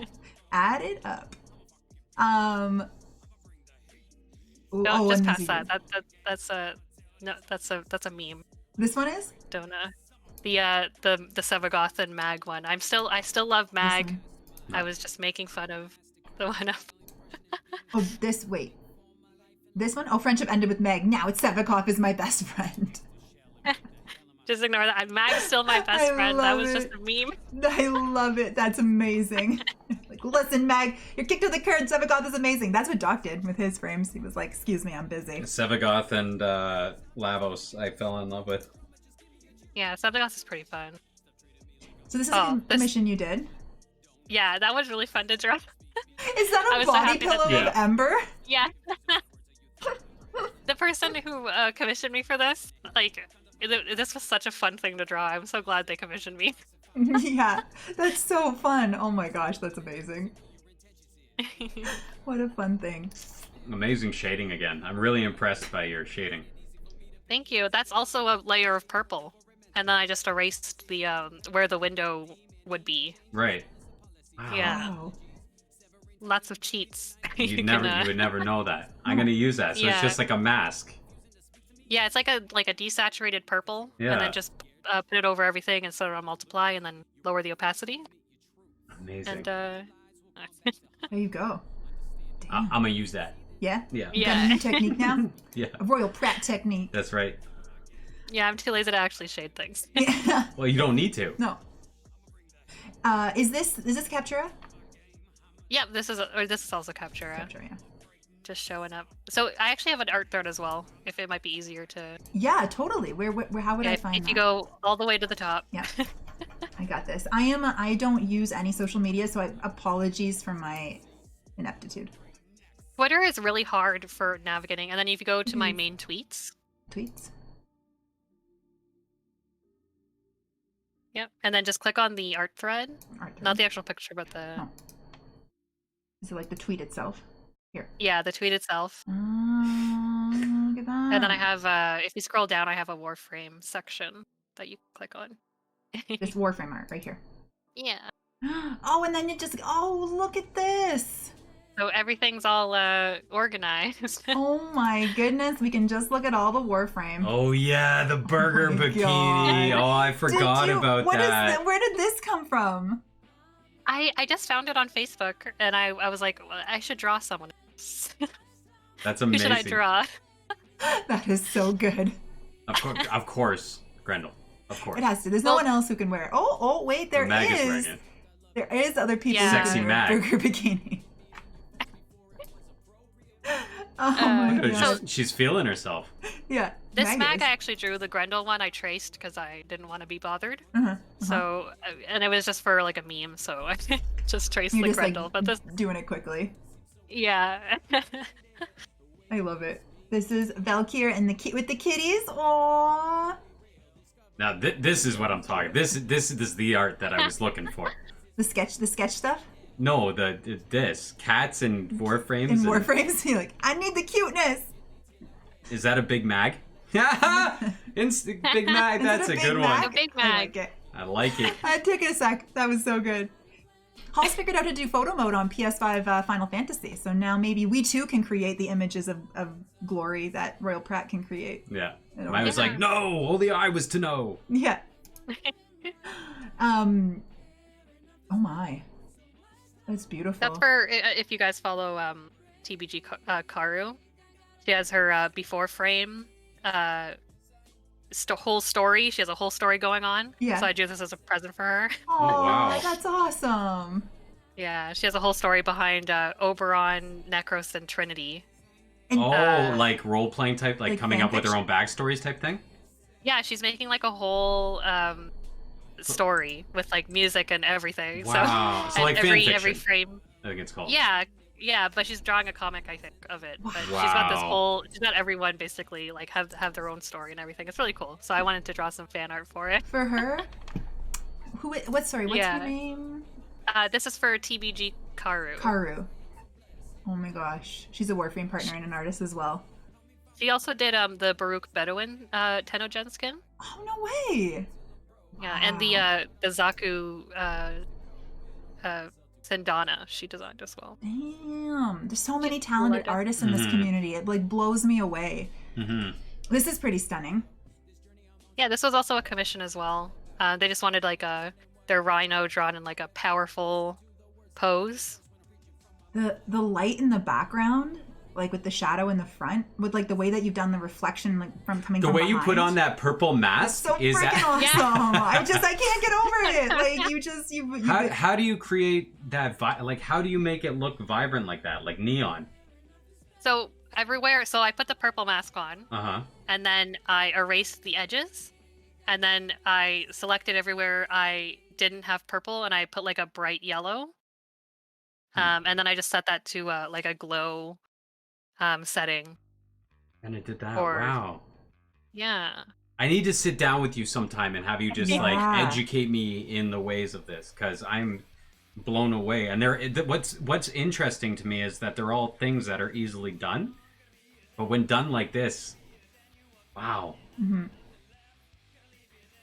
Add it up. No, just and past these that. are- That's a meme. This one is? Don't the Sevagoth and Mag one. I still love Mag. one? I was just making fun of the one up. Oh, wait. This one? Oh, friendship ended with Meg. Now it's Sevakoff is my best friend. Just ignore that. Mag's still my best I friend. That love was it. just a meme. I love it. That's amazing. Like, listen, Meg, you're kicked to the curb. Sevagoth is amazing. That's what Doc did with his frames. He was like, excuse me, I'm busy. Sevagoth and Lavos, I fell in love with. Yeah, Sevagoth is pretty fun. So this is Oh, a mission you did? Yeah, that was really fun to draw. Is that I a was so body happy that- pillow Yeah. of Ember? Yeah. The person who commissioned me for this, like, this was such a fun thing to draw. I'm so glad they commissioned me. Yeah, that's so fun. Oh my gosh, that's amazing. What a fun thing. Amazing shading again. I'm really impressed by your shading. Thank you. That's also a layer of purple. And then I just erased the where the window would be. Right. Wow. Yeah. Wow. Lots of cheats. You can, would never know that. I'm gonna use that. So Yeah. it's just like a mask. Yeah, it's like a desaturated purple, Yeah. and then just put it over everything and sort of multiply, and then lower the opacity. Amazing. And There you go. I'm gonna use that. Yeah? Yeah. You got a new technique now? Yeah. A RoyalPrat technique. That's right. yeah, I'm too lazy to actually shade things. Yeah. Well, you don't need to. No. Is this Captura? Yep, this is also Captura. Captura, yeah. Just showing up. So I actually have an art thread as well, if it might be easier to. Yeah, totally. Where how would I If, find if that? you go all the way to the top. Yeah. I got this. I don't use any social media, so apologies for my ineptitude. Twitter is really hard for navigating, and then if you go to my main tweets. Tweets. Yep, and then just click on the art thread. Art Not the actual picture, but the. Oh. Is it like the tweet itself? Here. Yeah, the tweet itself. Look at that. And then I have, if you scroll down, I have a Warframe section that you click on. This Warframe art right here. Yeah. Oh, and then you just, oh, look at this. So everything's all organized. Oh my goodness, we can just look at all the Warframe. Oh yeah, the burger my bikini. God. Oh, I forgot about that. Where did this come from? I just found it on Facebook, and I was like, well, I should draw someone else. That's Who amazing. should I draw? That is so good. Of course, Grendel. Of course. It has to. There's no one else who can wear it. Oh, wait, there Mag is is. wearing it. There is other people Yeah. who Sexy can Mag. wear burger bikini. Oh my She's- god. She's feeling herself. Yeah. This Mag mag is. I actually drew. The Grendel one I traced because I didn't want to be bothered. Uh-huh. So, and it was just for like a meme, so I just traced You're the just Grendel. like But this, doing it quickly. yeah. I love it. This is Valkyr and with the kitties. Aww. Now this is what I'm talking. This is the art that I was looking for. The sketch stuff No, this cats and Warframes. in and- Warframes. You're like, I need the cuteness. Is that a big mag? Big mag. Is it That's a big good mag? A one. big I mag. like it. I like it. It took a sec. That was so good. Halls figured out how to do photo mode on PS5 Final Fantasy, so now maybe we too can create the images of glory that RoyalPrat can create. Yeah. I don't I was know. like, no, only I was to know. Yeah. Oh my. That's beautiful. That's for if you guys follow TBG Karu. She has her before frame whole story. She has a whole story going on. Yeah. So I do this as a present for her. Oh, wow. that's awesome. Yeah, she has a whole story behind Oberon, Necros, and Trinity. And Like role playing type, like coming up with her own backstories type thing. Yeah, she's making like a whole story with like music and everything. Wow. So and like fan fiction. every frame. I think it's called. Yeah, but she's drawing a comic, I think, of it. But she's got this Wow. she's got everyone basically like have their own story and everything. It's really cool. So I wanted to draw some fan art for it. for her? What's Yeah. her name? This is for TBG Karu. Karu. Oh my gosh. She's a Warframe partner and an artist as well. She also did the Baruch Bedouin Tenogen skin. Oh, no way. Yeah, and the Zaku Sendana she designed as well. Damn. There's so many Just talented gorgeous. artists in this community. It like blows me away. Mm-hmm. This is pretty stunning. Yeah, this was also a commission as well. They just wanted like their rhino drawn in like a powerful pose. The light in the background, like with the shadow in the front, with like the way that you've done the reflection like from coming The from way you put behind. on that purple That's mask so is freaking that. awesome. I can't get over it. Like you How do you create that? Like, how do you make it look vibrant like that, like neon? So everywhere, so I put the purple mask on, and then I erased the edges, and then I selected everywhere I didn't have purple, and I put like a bright yellow. And then I just set that to like a glow setting. And it did that. Or- Wow. Yeah. I need to sit down with you sometime and have you just Yeah. like educate me in the ways of this, because I'm blown away. And what's interesting to me is that they're all things that are easily done, but when done like this, wow. Mm-hmm.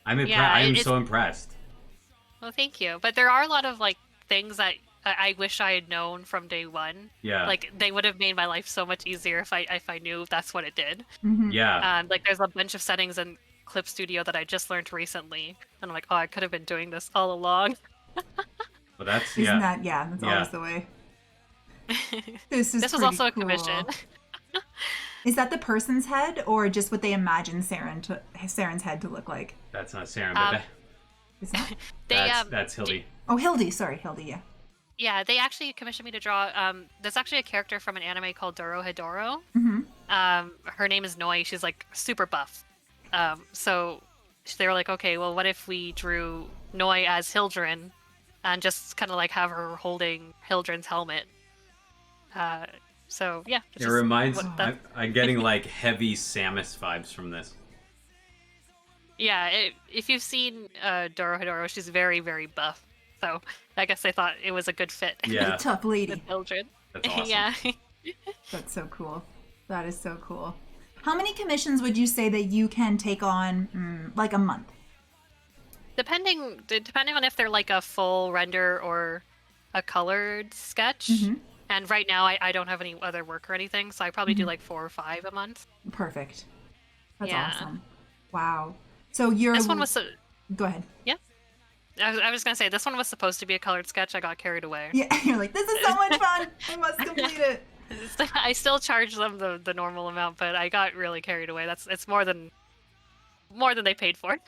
I'm impressed. Yeah, I am it's- so impressed. Well, thank you. But there are a lot of like things that I wish I had known from day one. Yeah. Like they would have made my life so much easier if I knew that's what it did. Mm-hmm. Yeah. Like there's a bunch of settings in Clip Studio that I just learned recently, and I'm like, oh, I could have been doing this all along. But that's Isn't that that's Yeah. always the way. This is This was pretty also a cool. commission. Is that the person's head or just what they imagine Saren's head to look like? That's not Saren, Um, but Is that? They that's Hildy. Oh, Hildy. Sorry, Hildy. Yeah. yeah, they actually commissioned me to draw. There's actually a character from an anime called Doro Hidoro. Mm-hmm. Her name is Noi. She's like super buff. So they were like, okay, well, what if we drew Noi as Hildren, and just kind of like have her holding Hildren's helmet? So yeah, It reminds. that- I'm getting like heavy Samus vibes from this. yeah. If you've seen Doro Hidoro, she's very very buff. So I guess they thought it was a good fit. Yeah. Tough lady. With Mildred. That's awesome. Yeah. That's so cool. That is so cool. How many commissions would you say that you can take on, like a month? Depending on if they're like a full render or a colored sketch. And right now I don't have any other work or anything, so I probably do like 4 or 5 a month. Perfect. That's Yeah. awesome. Wow. So you're... This one was... Go ahead. Yeah. I was going to say, this one was supposed to be a colored sketch. I got carried away. Yeah, you're like, this is so much fun. I must complete it. I still charge them the normal amount, but I got really carried away. It's more than they paid for.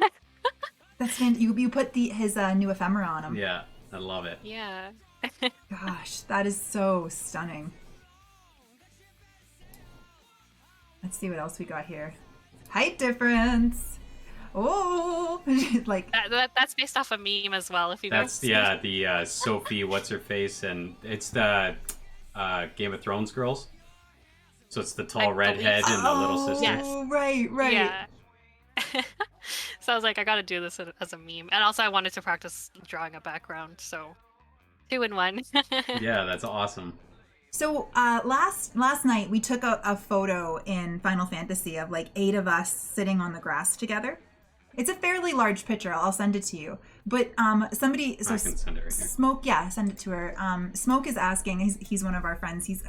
That's fantastic. You put his new ephemera on him. Yeah, I love it. Yeah. Gosh, that is so stunning. Let's see what else we got here. Height difference. Oh, like that's based off a meme as well. If you That's guys... the Sophie, what's her face, and it's the Game of Thrones girls. So it's the tall redhead and the little sister. Yes. Right. Yeah. So I was like, I gotta do this as a meme, and also I wanted to practice drawing a background. So 2 in 1. Yeah, that's awesome. So last night we took a photo in Final Fantasy of like 8 of us sitting on the grass together. It's a fairly large picture. I'll send it to you. But somebody, so I can send it right here. Smoke, yeah, send it to her. Smoke is asking. He's one of our friends. He's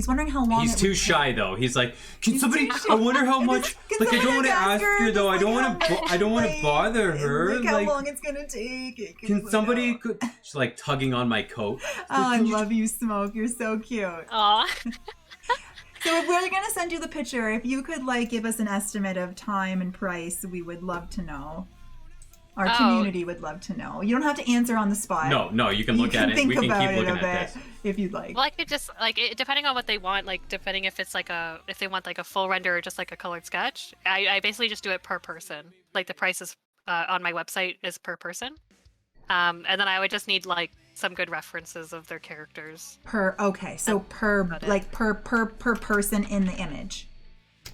wondering how long. He's too shy though. He's like, can somebody? I wonder how much. Can Like I don't want to ask her though. I don't want to. I don't want to bother her. Like how Like, long it's gonna take. can somebody? She's like tugging on my coat. Oh, I love you, Smoke. You're so cute. Aw. So if we're gonna send you the picture, if you could like give us an estimate of time and price, we would love to know. Our community would love to know. You don't have to answer on the spot. No, you can look at it. We can keep looking at this if you'd like. Well, I could just depending on what they want, like depending if it's like if they want like a full render or just like a colored sketch. I basically just do it per person. Like the price is on my website is per person. And then I would just need like some good references of their characters. Per person in the image.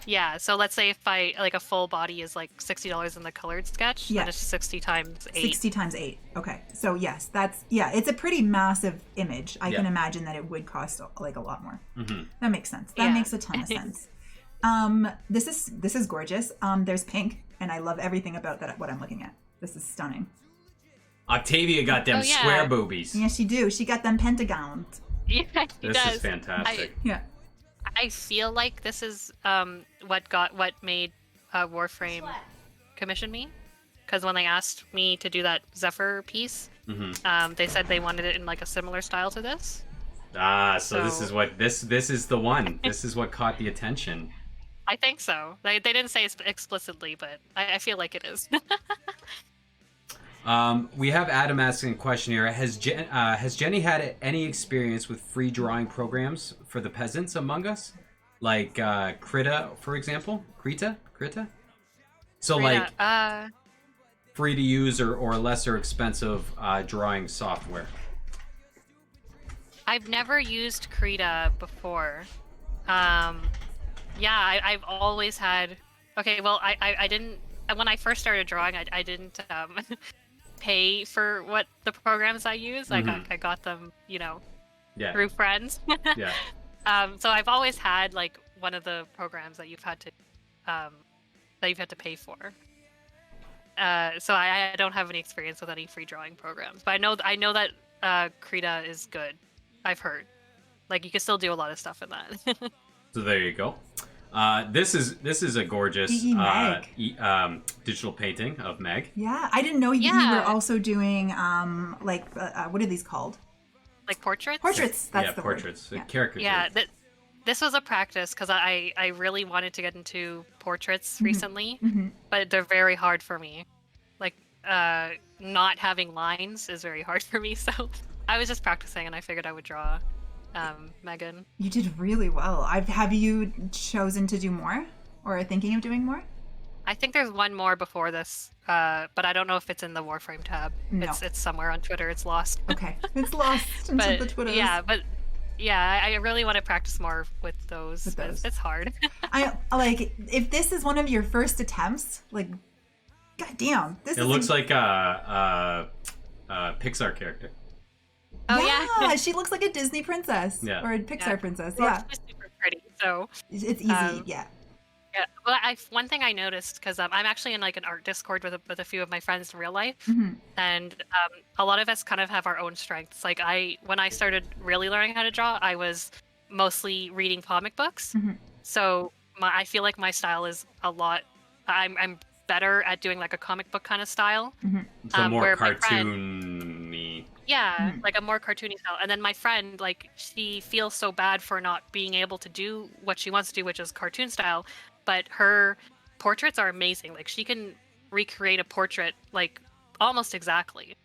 Yeah, so let's say if I like a full body is like $60 in the colored sketch, Yeah. then it's 60 times 8. 60 times 8. Okay. So yes, it's a pretty massive image. I can imagine that it would cost like a lot more. Mm-hmm. That makes sense. That makes a ton of sense. This is gorgeous. There's pink, and I love everything about that. What I'm looking at. This is stunning. Octavia got them square boobies. Yeah, she do. She got them pentagons. Yeah, he This does. is fantastic. Yeah. I feel like this is what made Warframe commission me, because when they asked me to do that Zephyr piece, they said they wanted it in like a similar style to this. So this is what this is the one. This is what caught the attention. I think so. They didn't say it explicitly, but I feel like it is. We have Adam asking a question here. Has Jenny had any experience with free drawing programs for the peasants among us, like Krita, for example? Krita. So like free to use or lesser expensive drawing software. I've never used Krita before. I've always had. Okay, well, I didn't. When I first started drawing, I didn't pay for what the programs I use. I got them, through friends. Yeah. So I've always had like one of the programs that you've had to pay for. So I don't have any experience with any free drawing programs, but I know that Krita is good. I've heard, like you can still do a lot of stuff in that. So there you go. This is a gorgeous digital painting of Meg. Yeah, I didn't know you were also doing what are these called? Like portraits. Portraits. That's the portraits. word. Yeah. Caricatures. Yeah, this was a practice because I really wanted to get into portraits recently, but they're very hard for me. Like not having lines is very hard for me. So I was just practicing, and I figured I would draw. Megan. You did really well. Have you chosen to do more or are thinking of doing more? I think there's one more before this, but I don't know if it's in the Warframe tab. No. It's somewhere on Twitter. It's lost. Okay. It's lost into the Twitters. Yeah, I really want to practice more with those. It's hard. I like if this is one of your first attempts, like goddamn. It looks like a Pixar character. Oh yeah, she looks like a Disney princess or a Pixar princess. Well, Yeah, she's super pretty. So it's easy. Yeah. Yeah, well, one thing I noticed because I'm actually in like an art Discord with a few of my friends in real life, and a lot of us kind of have our own strengths. Like when I started really learning how to draw, I was mostly reading comic books, so I feel like my style is a lot. I'm better at doing like a comic book kind of style, So more where my cartoony. yeah, like a more cartoony style. And then my friend, like, she feels so bad for not being able to do what she wants to do, which is cartoon style. But her portraits are amazing. Like, she can recreate a portrait, like, almost exactly.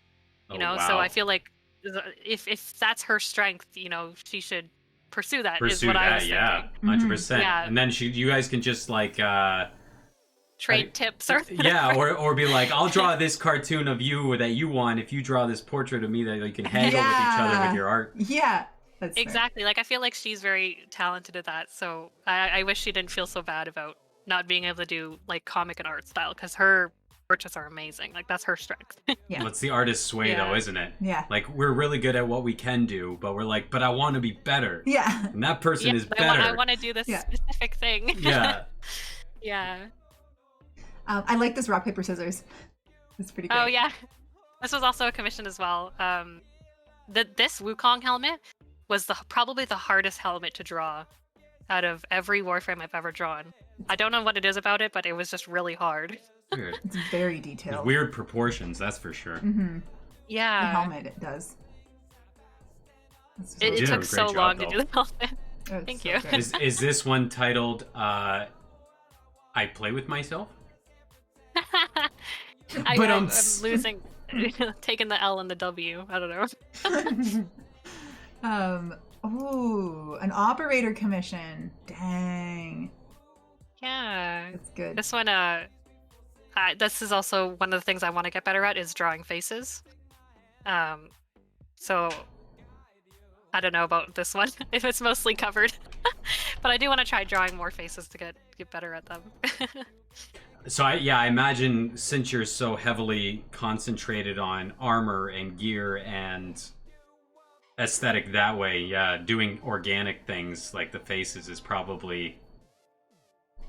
You know, so I feel like if that's her strength, you know, she should pursue that. Pursue is what that, I was yeah, thinking. 100%. Yeah. And then you guys can just like trade tips or yeah, or be like, I'll draw this cartoon of you that you want if you draw this portrait of me that you can haggle with each other with your art. Yeah. That's exactly. fair. Like I feel like she's very talented at that. So I wish she didn't feel so bad about not being able to do like comic and art style because her portraits are amazing. Like that's her strength. Yeah. Well, it's the artist's way though, isn't it? Yeah. Like we're really good at what we can do, but we're like, but I want to be better. Yeah. And that person is better. I want to do this specific thing. Yeah. Yeah. I like this rock paper scissors. It's pretty great. Oh yeah, this was also a commission as well. This Wukong helmet was probably the hardest helmet to draw out of every Warframe I've ever drawn. I don't know what it is about it, but it was just really hard. Weird. It's very detailed. Weird proportions, that's for sure. Yeah. The helmet it does. It took so long to do the helmet. Thank you. Is this one titled I Play With Myself? I'm losing, taking the L and the W. I don't know. Oh, an operator commission. Dang. Yeah. That's good. This one, this is also one of the things I want to get better at is drawing faces. So I don't know about this one if it's mostly covered, but I do want to try drawing more faces to get better at them. So I imagine since you're so heavily concentrated on armor and gear and aesthetic that way, yeah, doing organic things like the faces is probably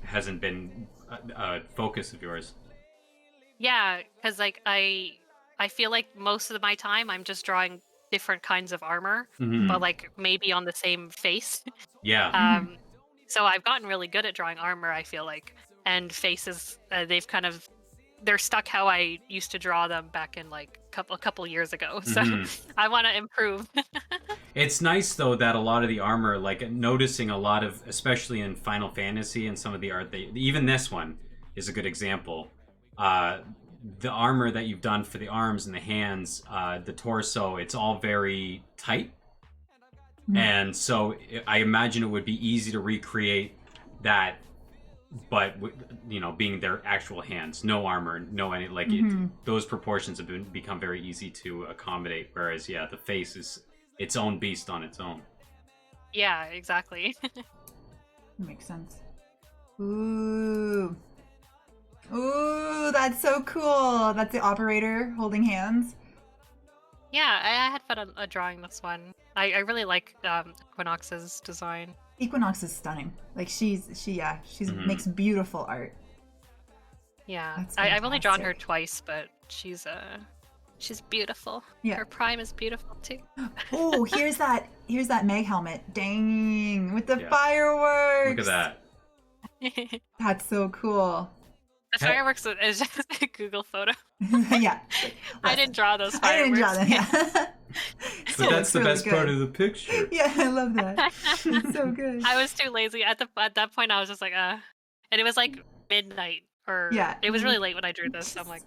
hasn't been a focus of yours. Yeah, because like I feel like most of my time I'm just drawing different kinds of armor, but like maybe on the same face. Yeah. So I've gotten really good at drawing armor, I feel like. And faces, they're stuck how I used to draw them back in like a couple years ago. So I want to improve. It's nice though that a lot of the armor, like noticing a lot of, especially in Final Fantasy and some of the art, even this one is a good example. The armor that you've done for the arms and the hands, the torso, it's all very tight. And so I imagine it would be easy to recreate that, but you know, being their actual hands, no armor, no any like those proportions have become very easy to accommodate. Whereas, yeah, the face is its own beast on its own. Yeah, exactly. Makes sense. Ooh, that's so cool. That's the operator holding hands. Yeah, I had fun drawing this one. I really like Equinox's design. Equinox is stunning. Like she makes beautiful art. Yeah, I've only drawn her twice, but she's beautiful. Yeah, her prime is beautiful too. Oh, here's that Meg helmet. Dang, with the fireworks. Look at that. That's so cool. The fireworks is just a Google photo. Yeah, I didn't draw those fireworks. I didn't draw them. Yeah. But that's the best part of the picture. Yeah, I love that. It's so good. I was too lazy at that point. I was just like, and it was like midnight, or it was really late when I drew this. So I'm like,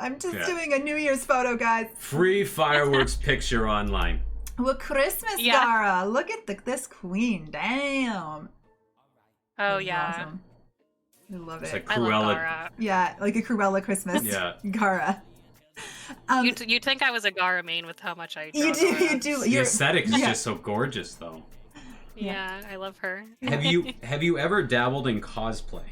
I'm just doing a New Year's photo, guys. Free fireworks picture online. Well, Christmas, Gara. Look at this queen. Damn. Oh yeah. Awesome. I love it. It's like Cruella. I love Gara. Yeah, like a Cruella Christmas. Yeah. Gara. You'd think I was a Gara main with how much I draw. You do. The aesthetic is just so gorgeous, though. Yeah, I love her. Have you ever dabbled in cosplay?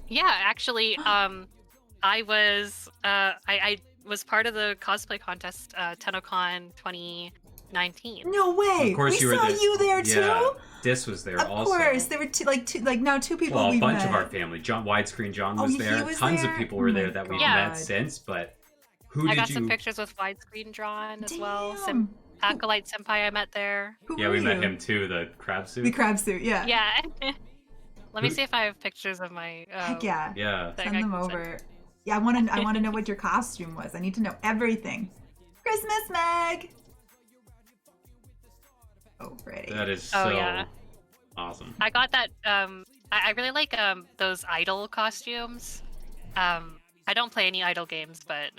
Yeah, actually, I was I was part of the cosplay contest, TennoCon 2019. No way. Of course we you were saw there. you there too. Dis was there Of also. course, there were now two people. Well, a we've bunch met. of our family. Widescreen John Oh, was he there. was Tons there? of people Oh were my there that we've God. met since. But who I did got you? some pictures with widescreen drawn as well. Damn. Acolyte Senpai I met there. Who Yeah, were we met you? him too. The crab suit. The crab suit. Yeah. Yeah. Let me see if I have pictures of my. Heck yeah. Yeah. thing Send I them can send. over. Yeah, I want to know what your costume was. I need to know everything. Christmas, Meg. Oh, pretty. That is Oh, so yeah. awesome. I got that. I really like those idol costumes. I don't play any idol games, but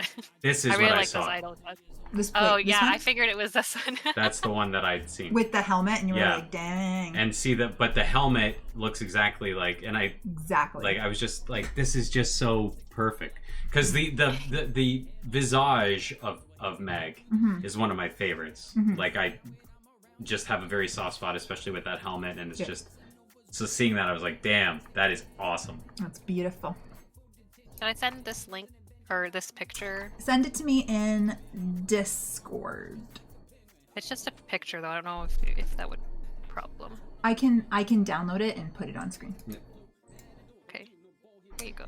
This is I really what I like those saw. idol costumes. This Oh this yeah, one? I figured it was this one. That's the one that I'd seen. With the helmet, and you were Yeah. like, dang. And see but the helmet looks exactly like, and I Exactly. I was just like, this is just so perfect because the visage of Meg Mhm. is one of my favorites. Mhm. Like I just have a very soft spot, especially with that helmet, and it's Yeah. just so seeing that I was like, damn, that is awesome. That's beautiful. Can I send this link or this picture? Send it to me in Discord. It's just a picture though. I don't know if that would be a problem. I can download it and put it on screen. Okay, here you go.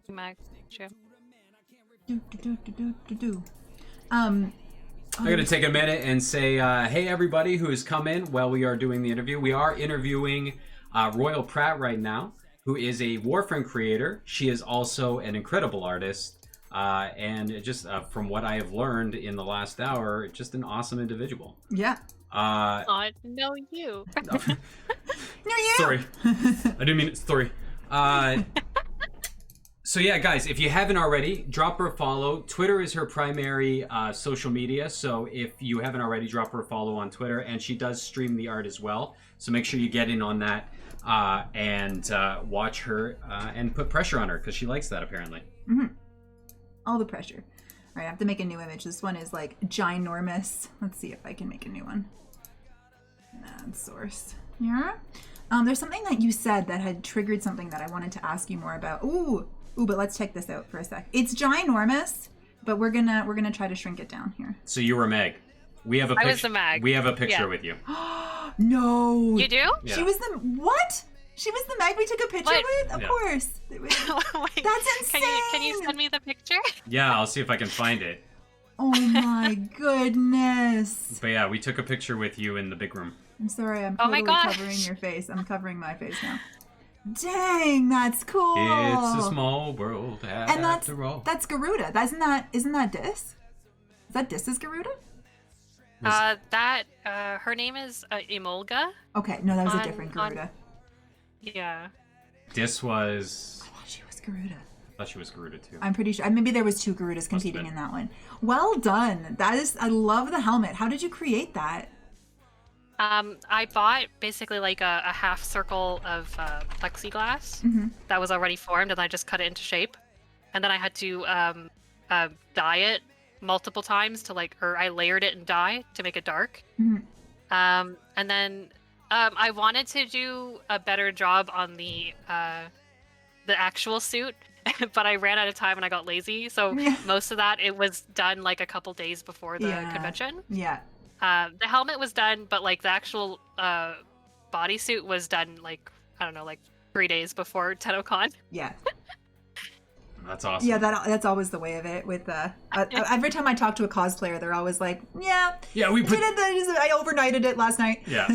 Mag. Sure. Do. I'm going to take a minute and say, hey, everybody who has come in while we are doing the interview. We are interviewing RoyalPrat right now, who is a Warframe creator. She is also an incredible artist. And just from what I have learned in the last hour, just an awesome individual. Yeah. No, you. No, you. Sorry. I didn't mean it. Sorry. So yeah, guys, if you haven't already, drop her a follow. Twitter is her primary social media, so if you haven't already, drop her a follow on Twitter, and she does stream the art as well. So make sure you get in on that and watch her and put pressure on her because she likes that apparently. Mm-hmm. All the pressure. All right, I have to make a new image. This one is like ginormous. Let's see if I can make a new one. Add source. Yeah. There's something that you said that had triggered something that I wanted to ask you more about. Ooh, but let's check this out for a sec. It's ginormous, but we're gonna try to shrink it down here. So you were Meg. We have a I picture. was the Meg. We have a picture Yeah. with you. No. You do? Yeah. She was the what? She was the Meg we took a picture What? with? Of Yeah. course. It was- Wait, That's Can you insane! send me the picture? Yeah, I'll see if I can find it. Oh my goodness. But yeah, we took a picture with you in the big room. I'm sorry, I'm Oh my totally gosh. covering your face. I'm covering my face now. Dang, that's cool. It's a small world And after all. that's Garuda. Isn't that Dis? Is that Dis's Garuda? Her name is Emolga. Okay, no, that was a On- different on- Garuda. Yeah. This was. I thought she was Garuda. I thought she was Garuda too. I'm pretty sure. Maybe there was two Garudas competing in that one. Well done. I love the helmet. How did you create that? I bought basically like a half circle of plexiglass Mm-hmm. that was already formed, and I just cut it into shape. And then I had to dye it multiple times or I layered it in dye to make it dark. Mhm. And then I wanted to do a better job on the actual suit, but I ran out of time and I got lazy. So Yeah. most of that it was done like a couple days before the Yeah. convention. Yeah. The helmet was done, but like the actual bodysuit was done like I don't know, like 3 days before TennoCon. Yeah. That's awesome. Yeah, that's always the way of it. With every time I talk to a cosplayer, they're always like, "Yeah, Yeah, we put. I overnighted it last night." Yeah.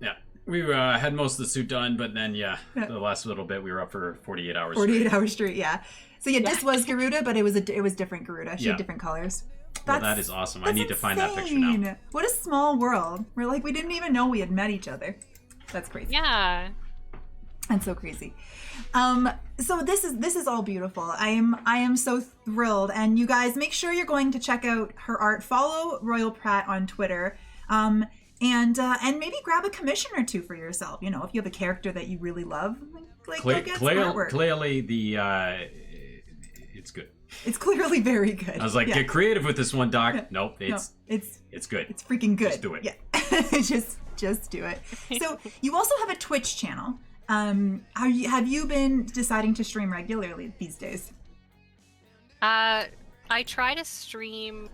Yeah. We had most of the suit done, but then, the last little bit, we were up for 48 hours. 48 hours straight, yeah. So yeah, this was Garuda, but it was different Garuda. She Yeah. had different colors. Well, that is awesome. I that's need to find that picture now. insane. What a small world. We didn't even know we had met each other. That's crazy. Yeah. That's so crazy. So this is all beautiful. I am so thrilled, and you guys make sure you're going to check out her art. Follow RoyalPrat on Twitter, and maybe grab a commission or two for yourself. You know, if you have a character that you really love, go get some artwork. Clearly, it's good. It's clearly very good. I was like, Yeah. get creative with this one, Doc. Nope, No, it's good. it's freaking good. Just do it. Yeah, just do it. So you also have a Twitch channel. Have you been deciding to stream regularly these days? I I try to stream.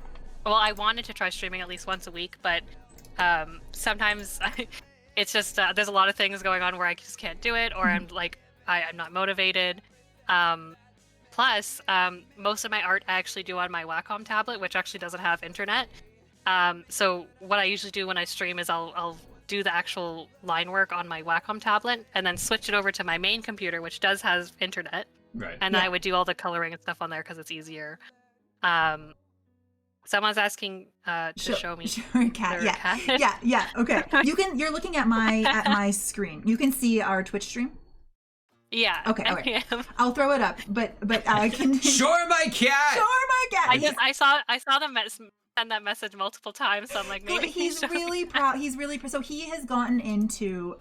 Well, I wanted to try streaming at least once a week, but sometimes it's just there's a lot of things going on where I just can't do it, or I'm like I'm not motivated. Plus, most of my art I actually do on my Wacom tablet, which actually doesn't have internet. So what I usually do when I stream is I'll do the actual line work on my Wacom tablet and then switch it over to my main computer, which does have internet. Right. And I would do all the coloring and stuff on there because it's easier. Someone's asking to show me cat. their cat. Yeah. Okay. You're looking at my screen. You can see our Twitch stream. Yeah. Okay. I'll throw it up, but I can. Sure, my cat. I saw them send that message multiple times, so I'm like, maybe he's really proud. He's really so he has gotten into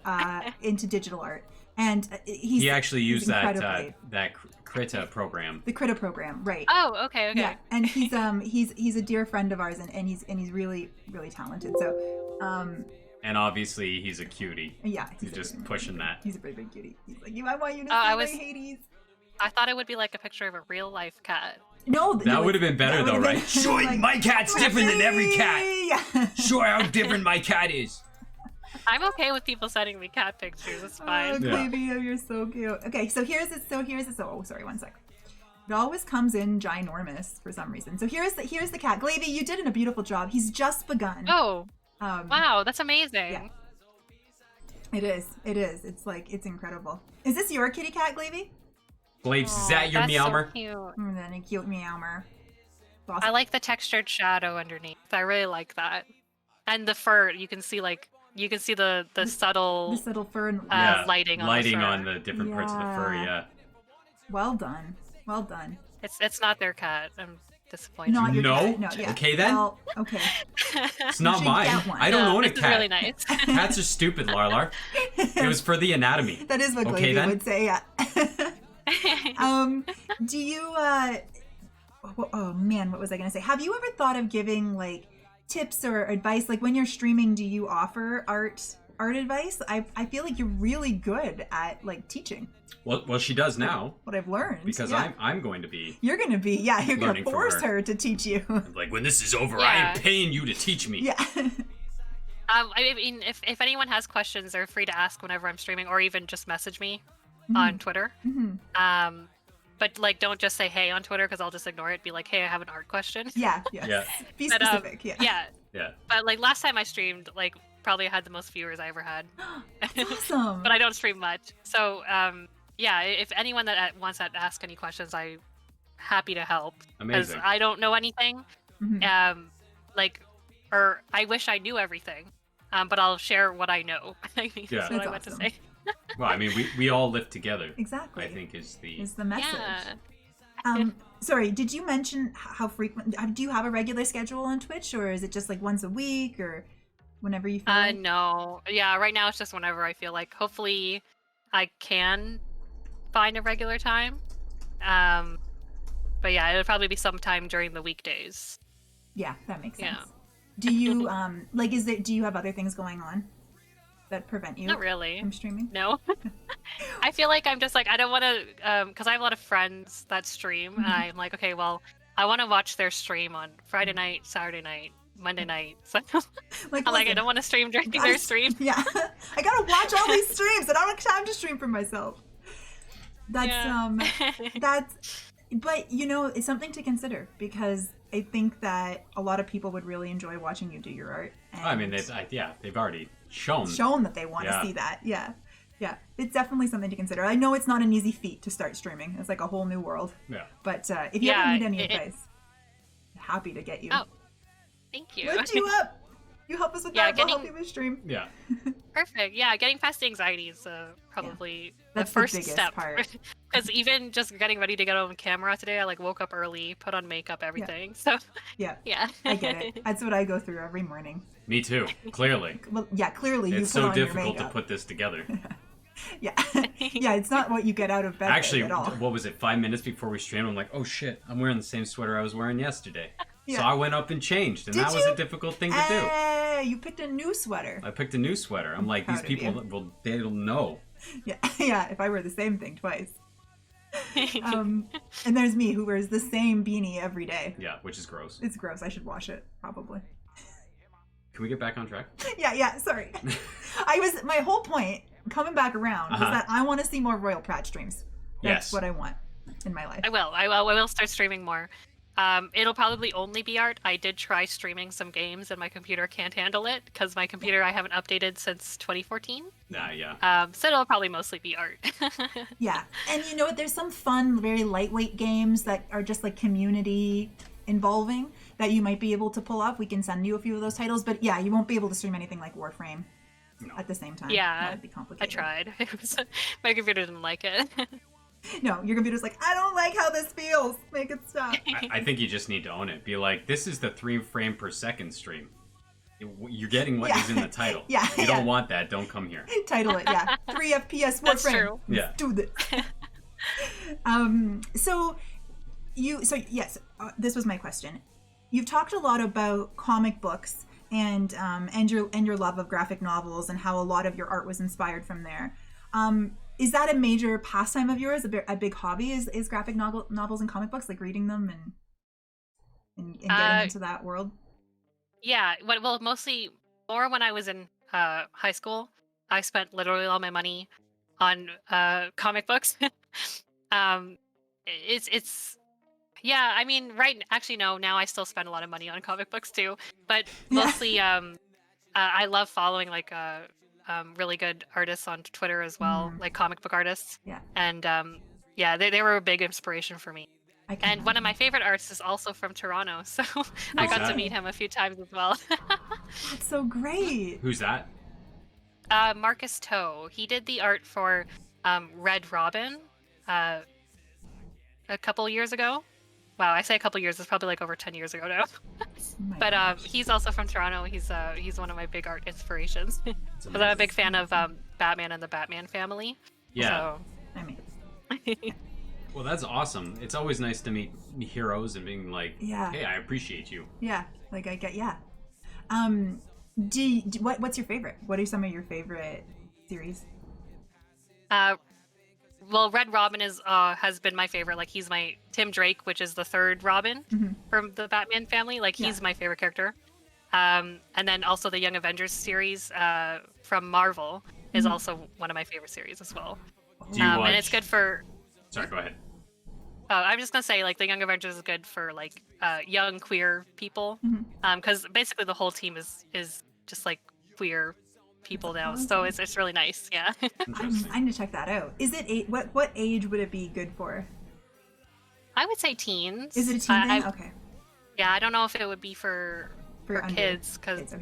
digital art, and he actually used that Krita program. The Krita program, right? Oh, okay. Yeah, and he's a dear friend of ours, and he's really really talented. So. And obviously, he's a cutie. Yeah. He's just pushing that. He's a pretty big cutie. He's like, I want you to see my Hades. I thought it would be like a picture of a real life cat. No. That would have been better, though, right? Sure, like, my cat's different than every cat. Yeah. Sure, how different my cat is. I'm okay with people sending me cat pictures. It's fine. Oh, baby, you're so cute. Okay, so here's it. Oh, sorry, one sec. It always comes in ginormous for some reason. So here's the cat. Glavy, you did a beautiful job. He's just begun. Oh. Wow, that's amazing. Yeah. It is. It's incredible. Is this your kitty cat, Glavy? Glaves, is that your meowmer? So cute. And then a cute meowmer. Awesome. I like the textured shadow underneath. I really like that. And the fur, you can see the subtle fur and lighting on the different parts of the fur, yeah. Well done. It's not their cat. I'm disappointed. Not your cat. No. Yeah. Okay then. Well, okay. It's not mine. I don't own a cat. This is really nice. Cats are stupid, Larlar. It was for the anatomy. That is what Glavy would say. Yeah. Do you? Oh man, what was I gonna say? Have you ever thought of giving like tips or advice? Like when you're streaming, do you offer art advice? I feel like you're really good at like teaching. Well, she does now. What I've learned. Because I'm going to be. You're going to be, you're going to force her to teach you. Like, when this is over, I am paying you to teach me. Yeah. I mean, if anyone has questions, they're free to ask whenever I'm streaming, or even just message me on Twitter. Mm-hmm. But like, don't just say hey on Twitter because I'll just ignore it. Be like, hey, I have an art question. Yeah. Be specific. Yeah. But like last time I streamed, like probably had the most viewers I ever had. Awesome. But I don't stream much, so if anyone that wants to ask any questions, I'm happy to help. Amazing. Because I don't know anything. Mm-hmm. Or I wish I knew everything. But I'll share what I know. I think that's what I meant to say. Well, I mean, we all live together. Exactly. I think is the message. Yeah. Sorry, did you mention how frequent? Do you have a regular schedule on Twitch, or is it just like once a week, or whenever you feel like? No. Yeah, right now it's just whenever I feel like. Hopefully, I can find a regular time. But yeah, it'll probably be sometime during the weekdays. Yeah, that makes sense. Yeah. Do you do you have other things going on that prevent you Not really. from streaming? No. I feel like I'm just like, I don't want to, because I have a lot of friends that stream, and I'm like, okay, well, I want to watch their stream on Friday night, Saturday night, Monday night. So I don't want to stream during their stream. Yeah. I gotta watch all these streams, and I don't have time to stream for myself. But it's something to consider, because I think that a lot of people would really enjoy watching you do your art. I mean, they've already shown that they want to see that. Yeah. It's definitely something to consider. I know it's not an easy feat to start streaming. It's like a whole new world. Yeah. But if you ever need any advice, I'm happy to get you. Oh, thank you. Lift you up. You help us with that. We'll help you with stream. Yeah. Perfect. Yeah, getting past the anxiety is probably the first first step. Because even just getting ready to get on camera today, I woke up early, put on makeup, everything. So yeah, I get it. That's what I go through every morning. Me too. Clearly. Well, yeah, clearly it's you put so on difficult your to makeup. put this together. Yeah, it's not what you get out of bed. Actually, at all. What was it? 5 minutes before we streamed, I'm like, oh shit, I'm wearing the same sweater I was wearing yesterday. Yeah. So I went up and changed, and that was a difficult thing to do. You picked a new sweater. I picked a new sweater. I'm like, these people, they'll know. Yeah. If I wear the same thing twice. And there's me who wears the same beanie every day. Yeah, which is gross. It's gross. I should wash it, probably. Can we get back on track? Yeah, sorry. My whole point, coming back around, was that I want to see more RoyalPrat streams. That's what I want in my life. I will start streaming more. It'll probably only be art. I did try streaming some games and my computer can't handle it because my computer I haven't updated since 2014. Yeah. So it'll probably mostly be art. Yeah. And you know what? There's some fun, very lightweight games that are just like community involving that you might be able to pull off. We can send you a few of those titles. But yeah, you won't be able to stream anything like Warframe at the same time. Yeah. That would be complicated. I tried. My computer didn't like it. No, your computer's like, I don't like how this feels. Make it stop. I think you just need to own it. Be like, this is the 3 frame per second stream. You're getting what is in the title. Yeah. You don't want that. Don't come here. Title it, yeah. 3 FPS, 4 That's frame. true. Yeah. Let's do this. Yes, this was my question. You've talked a lot about comic books and your love of graphic novels and how a lot of your art was inspired from there. Is that a major pastime of yours? A big hobby is graphic novels and comic books, like reading them and getting into that world? Yeah, well, mostly more when I was in high school. I spent literally all my money on comic books. It's yeah. I mean, no. Now I still spend a lot of money on comic books too, but mostly I love following like really good artists on Twitter as well, like comic book artists. Yeah. And they were a big inspiration for me. And one of my favorite artists is also from Toronto, so I got to meet him a few times as well. That's so great. Who's that? Marcus Toe. He did the art for Red Robin a couple years ago. Wow, I say a couple years. It's probably like over 10 years ago now. But he's also from Toronto. He's one of my big art inspirations. Because I'm a big fan of Batman and the Batman family. Yeah. So. I mean. Well, that's awesome. It's always nice to meet heroes and being like, hey, I appreciate you. Yeah, like I get, what's your favorite? What are some of your favorite series? Well, Red Robin has been my favorite. Like, he's my Tim Drake, which is the third Robin from the Batman family. Like, he's my favorite character. And then also the Young Avengers series from Marvel is also one of my favorite series as well. Do you watch... And it's good for... Sorry, go ahead. I'm just gonna say, like, the Young Avengers is good for like young queer people, because basically the whole team is just like queer people now. So it's really nice. Yeah. I need to check that out. Is it what age would it be good for? I would say teens. Is it a teen thing? Okay. Yeah, I don't know if it would be for kids, because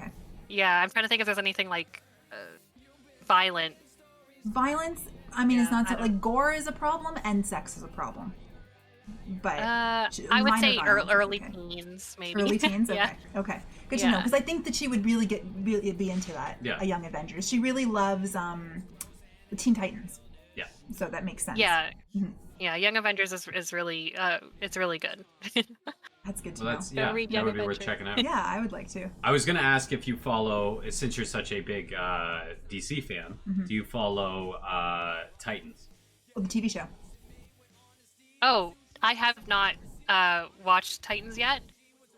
yeah, I'm trying to think if there's anything like violent. Violence? I mean, it's not like gore is a problem and sex is a problem. But I would say early teens, maybe. Early teens? Okay. Yeah. Okay. Good to know, because I think that she would really be into that. Yeah. A Young Avengers. She really loves the Teen Titans. Yeah. So that makes sense. Yeah. Yeah, Young Avengers is really it's really good. That's good to know. That would be worth checking out. Yeah, I would like to. I was going to ask if you follow, since you're such a big DC fan, do you follow Titans? Oh, the TV show. Oh, I have not watched Titans yet,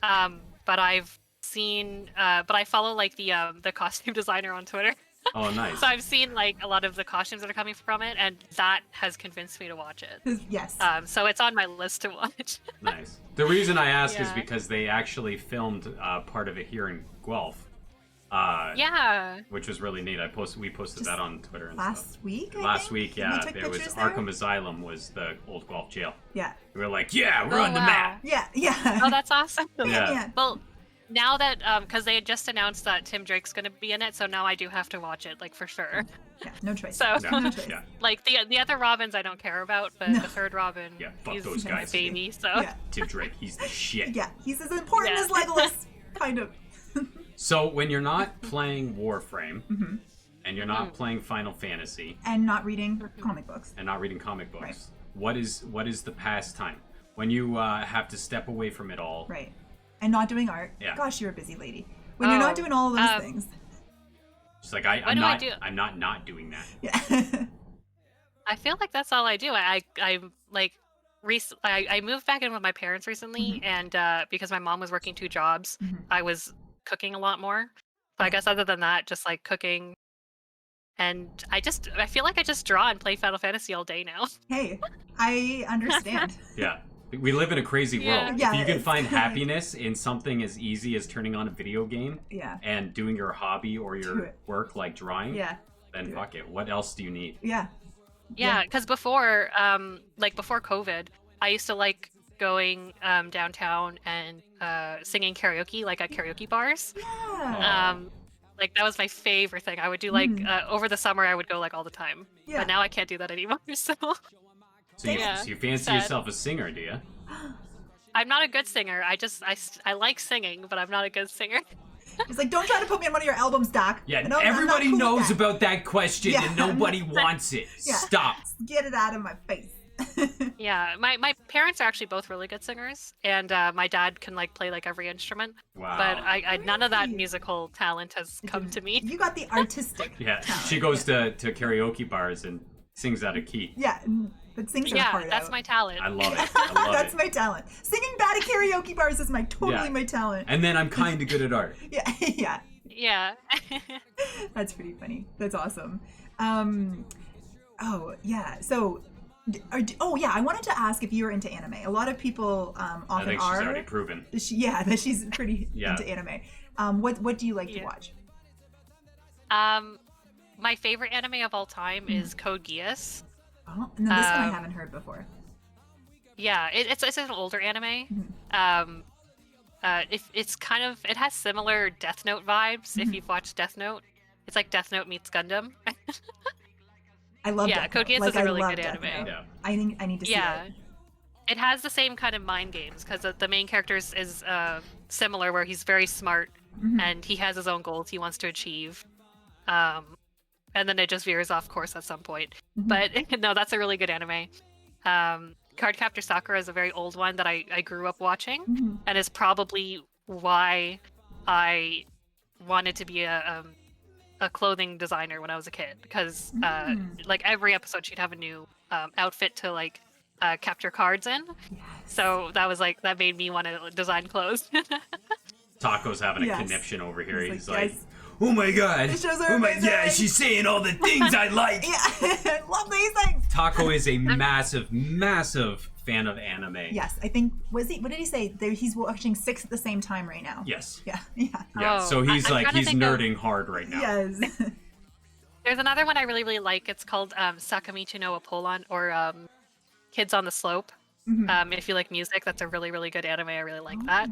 but I've seen, but I follow like the costume designer on Twitter. Oh, nice. So I've seen like a lot of the costumes that are coming from it, and that has convinced me to watch it. Yes. So it's on my list to watch. Nice. The reason I ask is because they actually filmed part of it here in Guelph. Which was really neat. We posted that on Twitter and last stuff. Week. Last week, yeah. There was Arkham there? Asylum was the old Guelph jail. Yeah. We were like, we're on the map. Yeah. Oh, that's awesome. Yeah. Well, now that because they had just announced that Tim Drake's going to be in it, so now I do have to watch it, like, for sure. Yeah, no choice. So, no choice. Like the other Robins I don't care about, but the third Robin, fuck he's those guys. my baby. So Tim Drake, he's the shit. Yeah, he's as important as Legolas, kind of. So when you're not playing Warframe, and you're not playing Final Fantasy, and not reading comic books, right. what is the pastime when you have to step away from it all? Right. And not doing art. Yeah. Gosh, you're a busy lady. When you're not doing all of those things. Just like I'm not doing that. Yeah. I feel like that's all I do. I'm like, I moved back in with my parents recently, and because my mom was working 2 jobs, I was cooking a lot more. So I guess other than that, just like cooking, and I feel like I just draw and play Final Fantasy all day now. Hey, I understand. Yeah. We live in a crazy Yeah. world. Yeah, If you can it's find kinda like- happiness in something as easy as turning on a video game Yeah. and doing your hobby or Do your it. work like drawing, Yeah. then do fuck it. What else do you need? Yeah. Yeah, because before, like before COVID, I used to like going downtown and singing karaoke, like at karaoke bars. Yeah. Like that was my favorite thing. I would do like over the summer, I would go like all the time. Yeah. But now I can't do that anymore. So So you, Yeah. so you fancy Sad. yourself a singer, do you? I'm not a good singer. I like singing, but I'm not a good singer. It's like, don't try to put me on one of your albums, Doc. Yeah, No, I'm not everybody cool with knows that. about that question Yeah. and nobody wants it. Yeah. Stop. Get it out of my face. Yeah, my parents are actually both really good singers, and my dad can like play like every instrument. Wow. But I none of that Really? musical talent has come to me. You got the artistic. Yeah, talent. she goes to karaoke bars and sings out of key. Yeah, but sings her Yeah, heart that's out. my talent. I love it. I love That's it. my talent. Singing bad at karaoke bars is totally Yeah. my talent. And then I'm kind of good at art. Yeah, yeah. Yeah. That's pretty funny. That's awesome. Oh yeah. So, I wanted to ask if you were into anime. A lot of people I often think she's are. already proven. That she's pretty Yeah. into anime. What do you like to Yeah. watch? My favorite anime of all time is Code Geass. Oh no, this one I Um, haven't heard before. Yeah, it's an older anime. It's kind of it has similar Death Note vibes. If you've watched Death Note, it's like Death Note meets Gundam. I love. yeah, Death Code Note. Geass is a I really love good Death anime. Note. Yeah. I need to see Yeah, it. it has the same kind of mind games because the main character is similar, where he's very smart and he has his own goals he wants to achieve. And then it just veers off course at some point. But no, that's a really good anime. Cardcaptor Sakura is a very old one that I grew up watching, and is probably why I wanted to be a clothing designer when I was a kid. Because like every episode, she'd have a new outfit to like capture cards in. So that was like that made me want to design clothes. Taco's having a Yes. conniption over here. He's He's like, like, yes. oh my god. These shows are Oh my amazing." yeah, she's saying all the things I like. Yeah, I love these things. Taco is a massive, massive fan of anime. Yes, I think what did he say? He's watching 6 at the same time right now. Yes. Yeah, yeah. Yeah. Oh, So he's I'm like trying to he's think of- nerding hard right now. Yes. There's another one I really, really like. It's called Sakamichi no Apollon, or Kids on the Slope. If you like music, that's a really, really good anime. I really like that.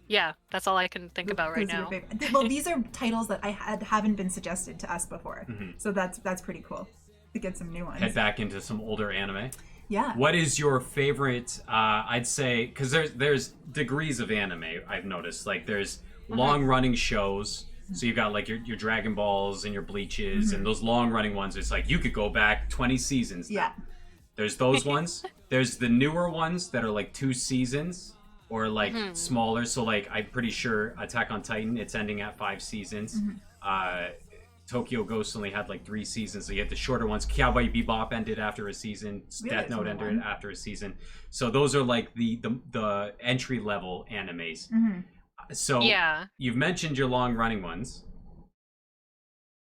Yeah, that's all I can think about right Those are your now. favorite. Well, these are titles that haven't been suggested to us before, so that's pretty cool to get some new ones. Head back into some older anime. Yeah. What is your favorite? I'd say because there's degrees of anime. I've noticed like there's long running shows. So you got like your Dragon Balls and your Bleaches and those long running ones. It's like you could go back 20 seasons. Yeah. There's those ones. There's the newer ones that are like 2 seasons or like smaller. So like I'm pretty sure Attack on Titan, it's ending at 5 seasons. Tokyo Ghost only had like 3 seasons. So you had the shorter ones. Cowboy Bebop ended after a season. Really? Death Note That's ended one. after a season. So those are like the entry level animes. So Yeah, you've mentioned your long running ones.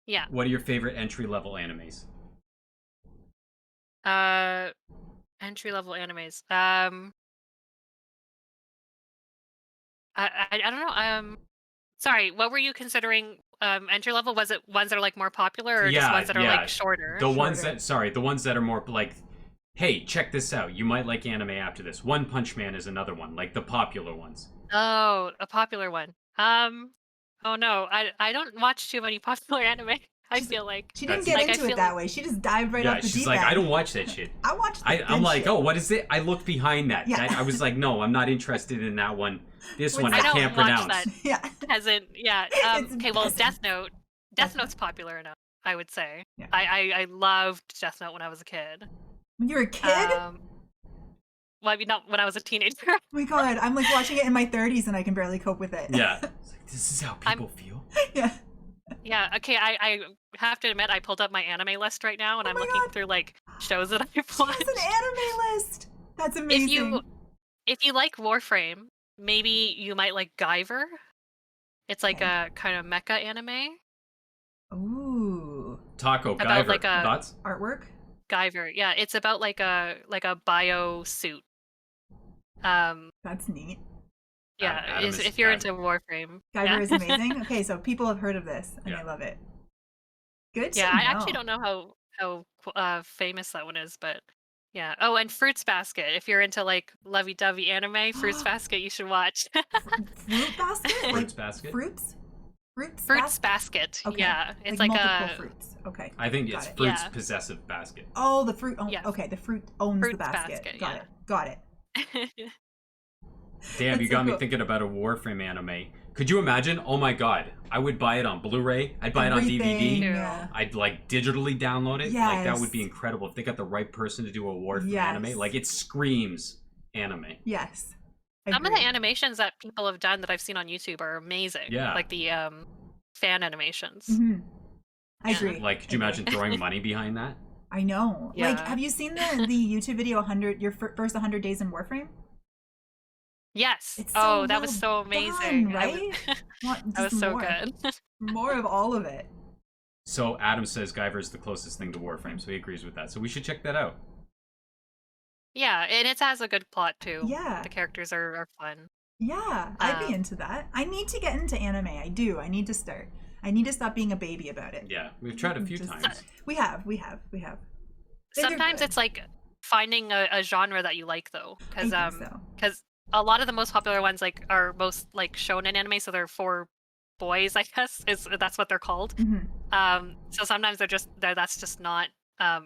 yeah. What are your favorite entry level animes? Entry level animes. I don't know. Sorry, what were you considering? Entry level? Was it ones that are like more popular, or just Yeah, ones that are yeah. like shorter? The ones that are more like, hey, check this out. You might like anime after this. One Punch Man is another one, like the popular ones. Oh, a popular one. Oh no, I don't watch too many popular anime. I feel like She didn't That's- get like, I into it feel that like- way. She just dived right Yeah, off the she's deep like, end. I don't watch that shit. I watched. The I'm good like, shit. oh, what is it? I looked behind that. Yeah. I was like, no, I'm not interested in that one. This Wait, one I I don't can't watch pronounce. that. Yeah. hasn't. Yeah. It's Okay. Well, peasant. Death Note. Death Death Note's popular enough, I would say. Yeah. I loved Death Note when I was a kid. When you were a kid? Well, I mean, not when I was a teenager. Oh my god, I'm like watching it in my 30s and I can barely cope with it. Yeah. It's like, this is how people feel. Yeah. Yeah, okay, I have to admit, I pulled up my anime list right now, and Oh I'm my looking God. through, like, shows that I've She has watched. an anime list. That's amazing. If you like Warframe, maybe you might like Guyver. It's like Okay. a kind of mecha anime Ooh. Taco about Guyver. like a Thoughts? Artwork? Guyver. Yeah, it's about like a bio suit. That's neat. Yeah, Adam is if you're Guyver. into Warframe. Guyver yeah. is amazing. Okay, so people have heard of this and Yeah. they love it. Good to Yeah, know. I actually don't know how famous that one is, but yeah. Oh, and Fruits Basket. If you're into like lovey-dovey anime, Fruits Basket, you should watch. Fruit basket? Fruits Like basket? fruits? Fruits Fruits basket? Basket. Okay. Yeah, it's like multiple a fruits. Okay. I think Got it's it. Fruits Yeah. Possessive Basket. Oh, the fruit. Oh, Yes. okay. The fruit owns the Fruits basket. basket, Got yeah. it. Got it. Damn, That's you so got me cool. thinking about a Warframe anime. Could you imagine? Oh my god, I would buy it on Blu-ray. I'd buy it on Everything, DVD. yeah. I'd like digitally download it. Like that would be Yes. incredible if they got the right person to do a Warframe Yes. anime. Like it screams anime. Yes. Some of the Agreed. animations that people have done that I've seen on YouTube are amazing. Yeah. Like the fan animations. Mhm. I Yeah. agree. Like, could you imagine throwing money behind that? I know. Like, Yeah. have you seen the YouTube video 100 your first 100 days in Warframe? Yes. It's so Oh, that was so well amazing. done, right? Want That was just so more. good. More of all of it. So Adam says Guyver is the closest thing to Warframe, so he agrees with that. So we should check that out. Yeah, and it has a good plot too. Yeah. The characters are fun. Yeah, I'd be Um, into that. I need to get into anime. I do. I need to start. I need to stop being a baby about it. Yeah, we've tried a few Just- times. We have. They're Sometimes good. it's like finding a genre that you like though, I because think so. because a lot of the most popular ones like are most like shonen anime, so they're for boys, I guess. That's what they're called. Mhm. So sometimes that's just not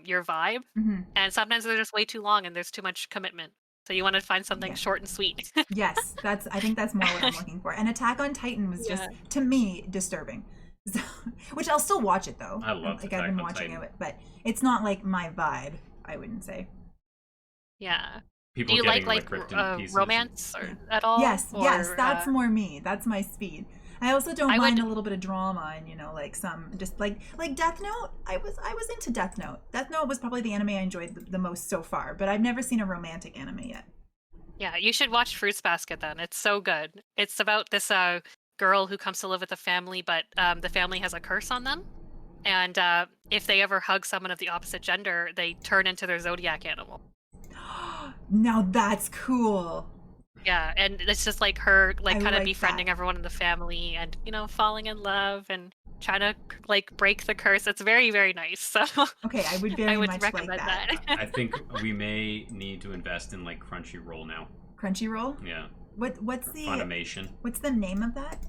your vibe, Mhm. and sometimes they're just way too long and there's too much commitment. So you want to find something Yeah. short and sweet. Yes, I think that's more what I'm looking for. And Attack on Titan was just to me disturbing. So, which I'll still watch it though. I love like Attack I've been on watching Titan. it, but it's not like my vibe, I wouldn't say. Yeah. People Do you getting like ripped into pieces. romance Yeah. at all? Yes, yes, Or, that's more me. That's my speed. I also don't I mind would- a little bit of drama and like some just like Death Note. I was into Death Note. Death Note was probably the anime I enjoyed the most so far, but I've never seen a romantic anime yet. Yeah, you should watch Fruits Basket then. It's so good. It's about this girl who comes to live with a family, but the family has a curse on them. And if they ever hug someone of the opposite gender, they turn into their zodiac animal. Now that's cool. Yeah, and it's just like her I kind of like befriending that. everyone in the family and, falling in love and trying to like break the curse. It's very, very nice. So Okay, I would very I would much recommend like that. I think we may need to invest in like Crunchyroll now. Crunchyroll. Yeah. What's Or the Funimation. what's the name of that?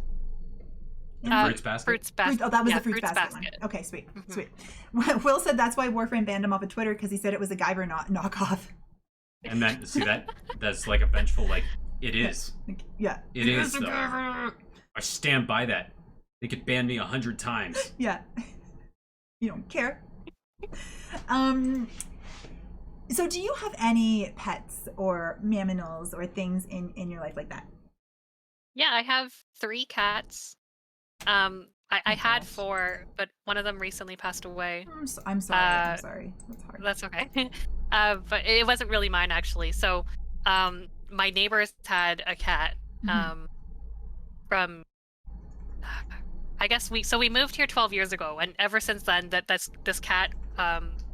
Fruits Basket. Fruits Basket. Oh, that was yeah, the Fruits Basket one. Okay, sweet, Mhm. sweet. Will said that's why Warframe banned him off of Twitter because he said it was a Guyver knockoff. And then see that's like a vengeful like it is. Like, yeah. It is though. I stand by that. They could ban me 100 times. Yeah. You don't care. So do you have any pets or mammals or things in your life like that? Yeah, I have 3 cats. I had gosh. 4, but one of them recently passed away. I'm sorry. I'm sorry. That's hard. That's okay. But it wasn't really mine actually. So, my neighbors had a cat. Mhm. From I guess we moved here 12 years ago, and ever since then, this cat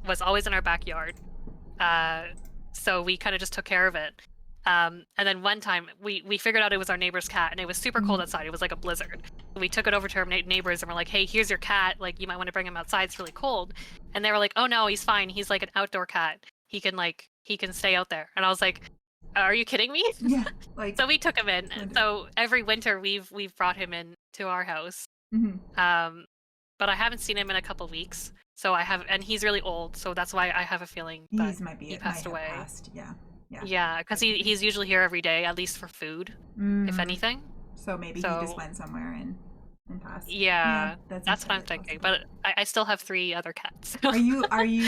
was always in our backyard. So we kind of just took care of it. And then one time we figured out it was our neighbor's cat, and it was super cold outside. It was like a blizzard. We took it over to our neighbors, and we're like, "Hey, here's your cat. Like, you might want to bring him outside. It's really cold." And they were like, "Oh no, he's fine. He's like an outdoor cat. He can stay out there." And I was like, "Are you kidding me?" Yeah. Like. So we took him in. Wonderful. So every winter we've brought him in to our house. Mhm. But I haven't seen him in a couple weeks. So and he's really old. So that's why I have a feeling that He might be. he Might passed have away. passed. Yeah. Yeah. Yeah, because he's usually here every day, at least for food, if Mhm. anything. So maybe he So- just went somewhere and passed. Yeah, that's that's what I'm entirely thinking. possible. But I still have 3 other cats. Are you a Or he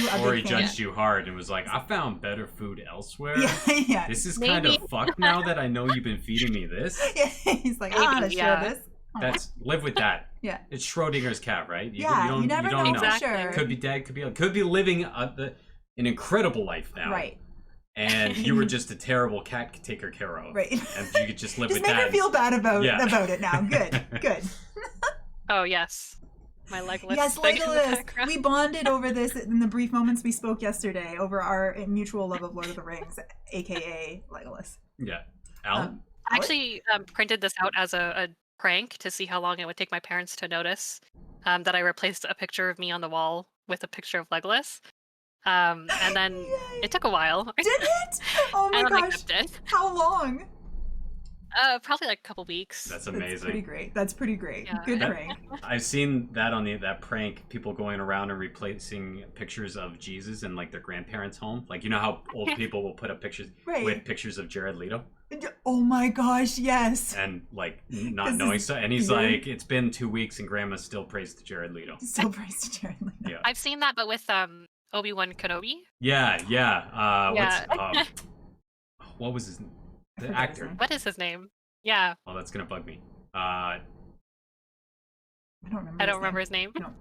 big fan? judged you hard and was like, I found better food elsewhere. Yeah, yeah. This is Maybe. kind of fucked now that I know you've been feeding me this. Yeah, he's like, I Maybe, ought to yeah. share this. That's live with that. Yeah. It's Schrodinger's cat, right? You never know for Exactly. sure. Could be dead. Could be living an incredible life now. Right. And you were just a terrible cat to take her care of. Right. And you could just live Just with make that. her feel bad about Yeah. it now. Good. Good. Oh yes, my Legolas. Yes, thing in the Legolas. background. We bonded over this in the brief moments we spoke yesterday over our mutual love of Lord of the Rings, aka Legolas. Yeah. Alan? I actually printed this out as a prank to see how long it would take my parents to notice that I replaced a picture of me on the wall with a picture of Legolas. And then Yay. it took a while. Did it? Oh my and then I gosh. kept it. How long? Probably like a couple weeks. That's That's amazing. pretty great. That's pretty great. Yeah. Good prank. I've seen that on that prank, people going around and replacing pictures of Jesus in like their grandparents' home. Like, you know how old people will put up pictures Right. with pictures of Jared Leto Oh my gosh, yes. and like not This knowing is stuff. And he's weird. like, it's been 2 weeks and grandma still prays to Jared Leto. So praise to Jared Leto. Yeah. I've seen that, but with Obi-Wan Kenobi. Yeah. Yeah. What was his I the forget his actor? name. What is his name? Yeah, Oh, that's gonna bug me. I don't remember. I don't remember his name. No.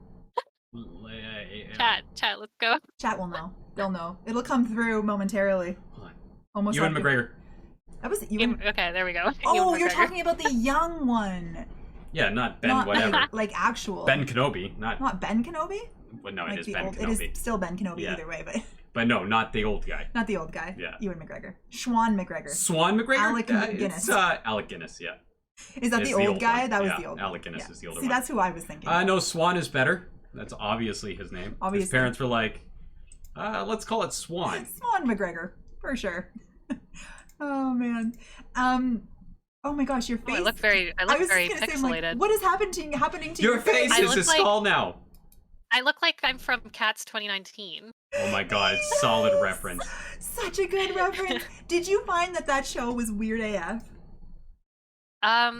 Chat, let's go. Chat will know. They'll know. It'll come through momentarily. Hold on. Almost. Ewan like McGregor. That was Ewan. Okay, there we go. Oh, Ewan you're McGregor. talking about the young one. Yeah, not Ben. Not Whatever. like actual. Ben Kenobi. Not. Ben Kenobi? Well, no, Like it is the Ben old. Kenobi. It is still Ben Kenobi Yeah. either way, but But no, not the old guy. not the old guy. Yeah. Ewan McGregor. Schwan McGregor. Swan McGregor. Alec It's, Guinness. Alec Guinness. Yeah. Is that It's the old guy? one. That was Yeah, the old. Alec Guinness yeah. is the older See, one. that's who I was thinking. No, Swan is better. That's obviously his name. Obviously. His parents were like, let's call it Swan. Swan McGregor, for sure. Oh man. Oh my gosh, your face. I look very was very just gonna say, I'm like, pixelated. what is happening to Your face I is look a like- skull now. I look like I'm from Cats 2019. Oh my god, solid reference. Such a good reference. Did you find that show was weird AF? How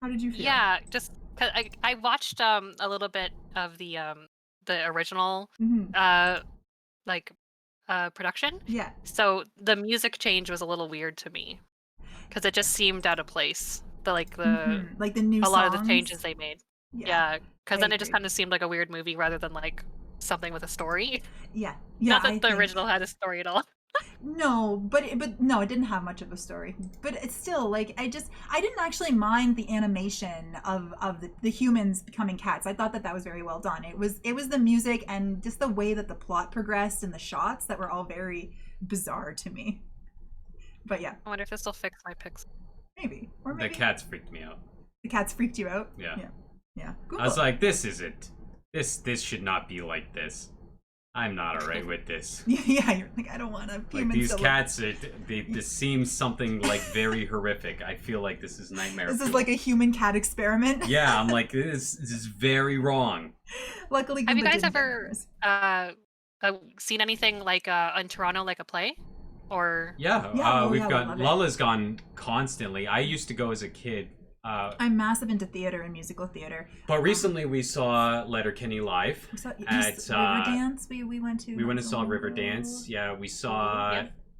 did you feel? Yeah, just 'cause I watched a little bit of the original Mhm. production. Yeah. So the music change was a little weird to me because it just seemed out of place. Like the new a lot of the songs? changes they made. Yeah, because I then it just agree. kind of seemed like a weird movie rather than like something with a story. Yeah. Not that I the think- original had a story at all. No, but no, it didn't have much of a story. But it's still like I didn't actually mind the animation of the humans becoming cats. I thought that was very well done. It was the music and just the way that the plot progressed and the shots that were all very bizarre to me. But yeah, I wonder if this will fix my pixel. maybe or The maybe cats freaked me out. the cats freaked you out. Yeah. Yeah. I was like, this isn't. This should not be like this. I'm not alright with this. Yeah, you're like, I don't want a Like human these to look- cats, this seems something like very horrific. I feel like this is nightmare. This is fuel. like a human cat experiment. Yeah, I'm like, this is very wrong. Luckily, Have you Goomba guys didn't get ever nervous. seen anything like in Toronto, like a play? Or Yeah, Yeah, we've we got love it. Lala's gone constantly. I used to go as a kid, I'm massive into theater and musical theater. but recently we saw Letterkenny live. We saw At, Riverdance. We went to. We went and saw not so long Riverdance. ago. Yeah, we saw.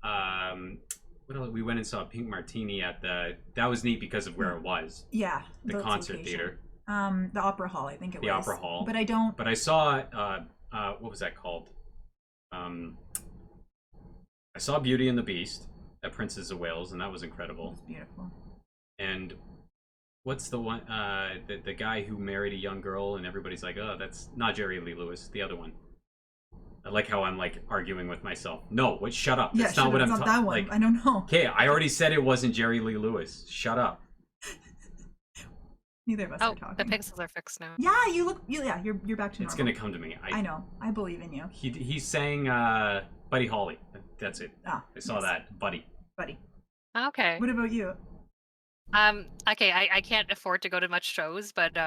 Yeah. What else? We went and saw Pink Martini at the. That was neat because of where it was. Yeah, The that's concert location. theater. The opera hall, I think it was. The opera hall. But I don't. But I saw. What was that called? I saw Beauty and the Beast at Princess of Wales, and that was It incredible. was beautiful. And what's the one? The guy who married a young girl, and everybody's like, "Oh, that's not Jerry Lee Lewis." The other one. I like how I'm like arguing with myself. No, what? Shut up. Yeah, That's not shut what up, I'm it's not that talking. one. Like, I don't know. okay, I already said it wasn't Jerry Lee Lewis. Shut up. Neither of us oh, are talking. the pixels are fixed now. Yeah, you look. Yeah, you're back to normal. It's gonna come to me. I know. I believe in you, He sang Buddy Holly. That's it. Ah, I saw yes. that. Buddy. buddy. Okay. What about you? Okay, I can't afford to go to much shows, but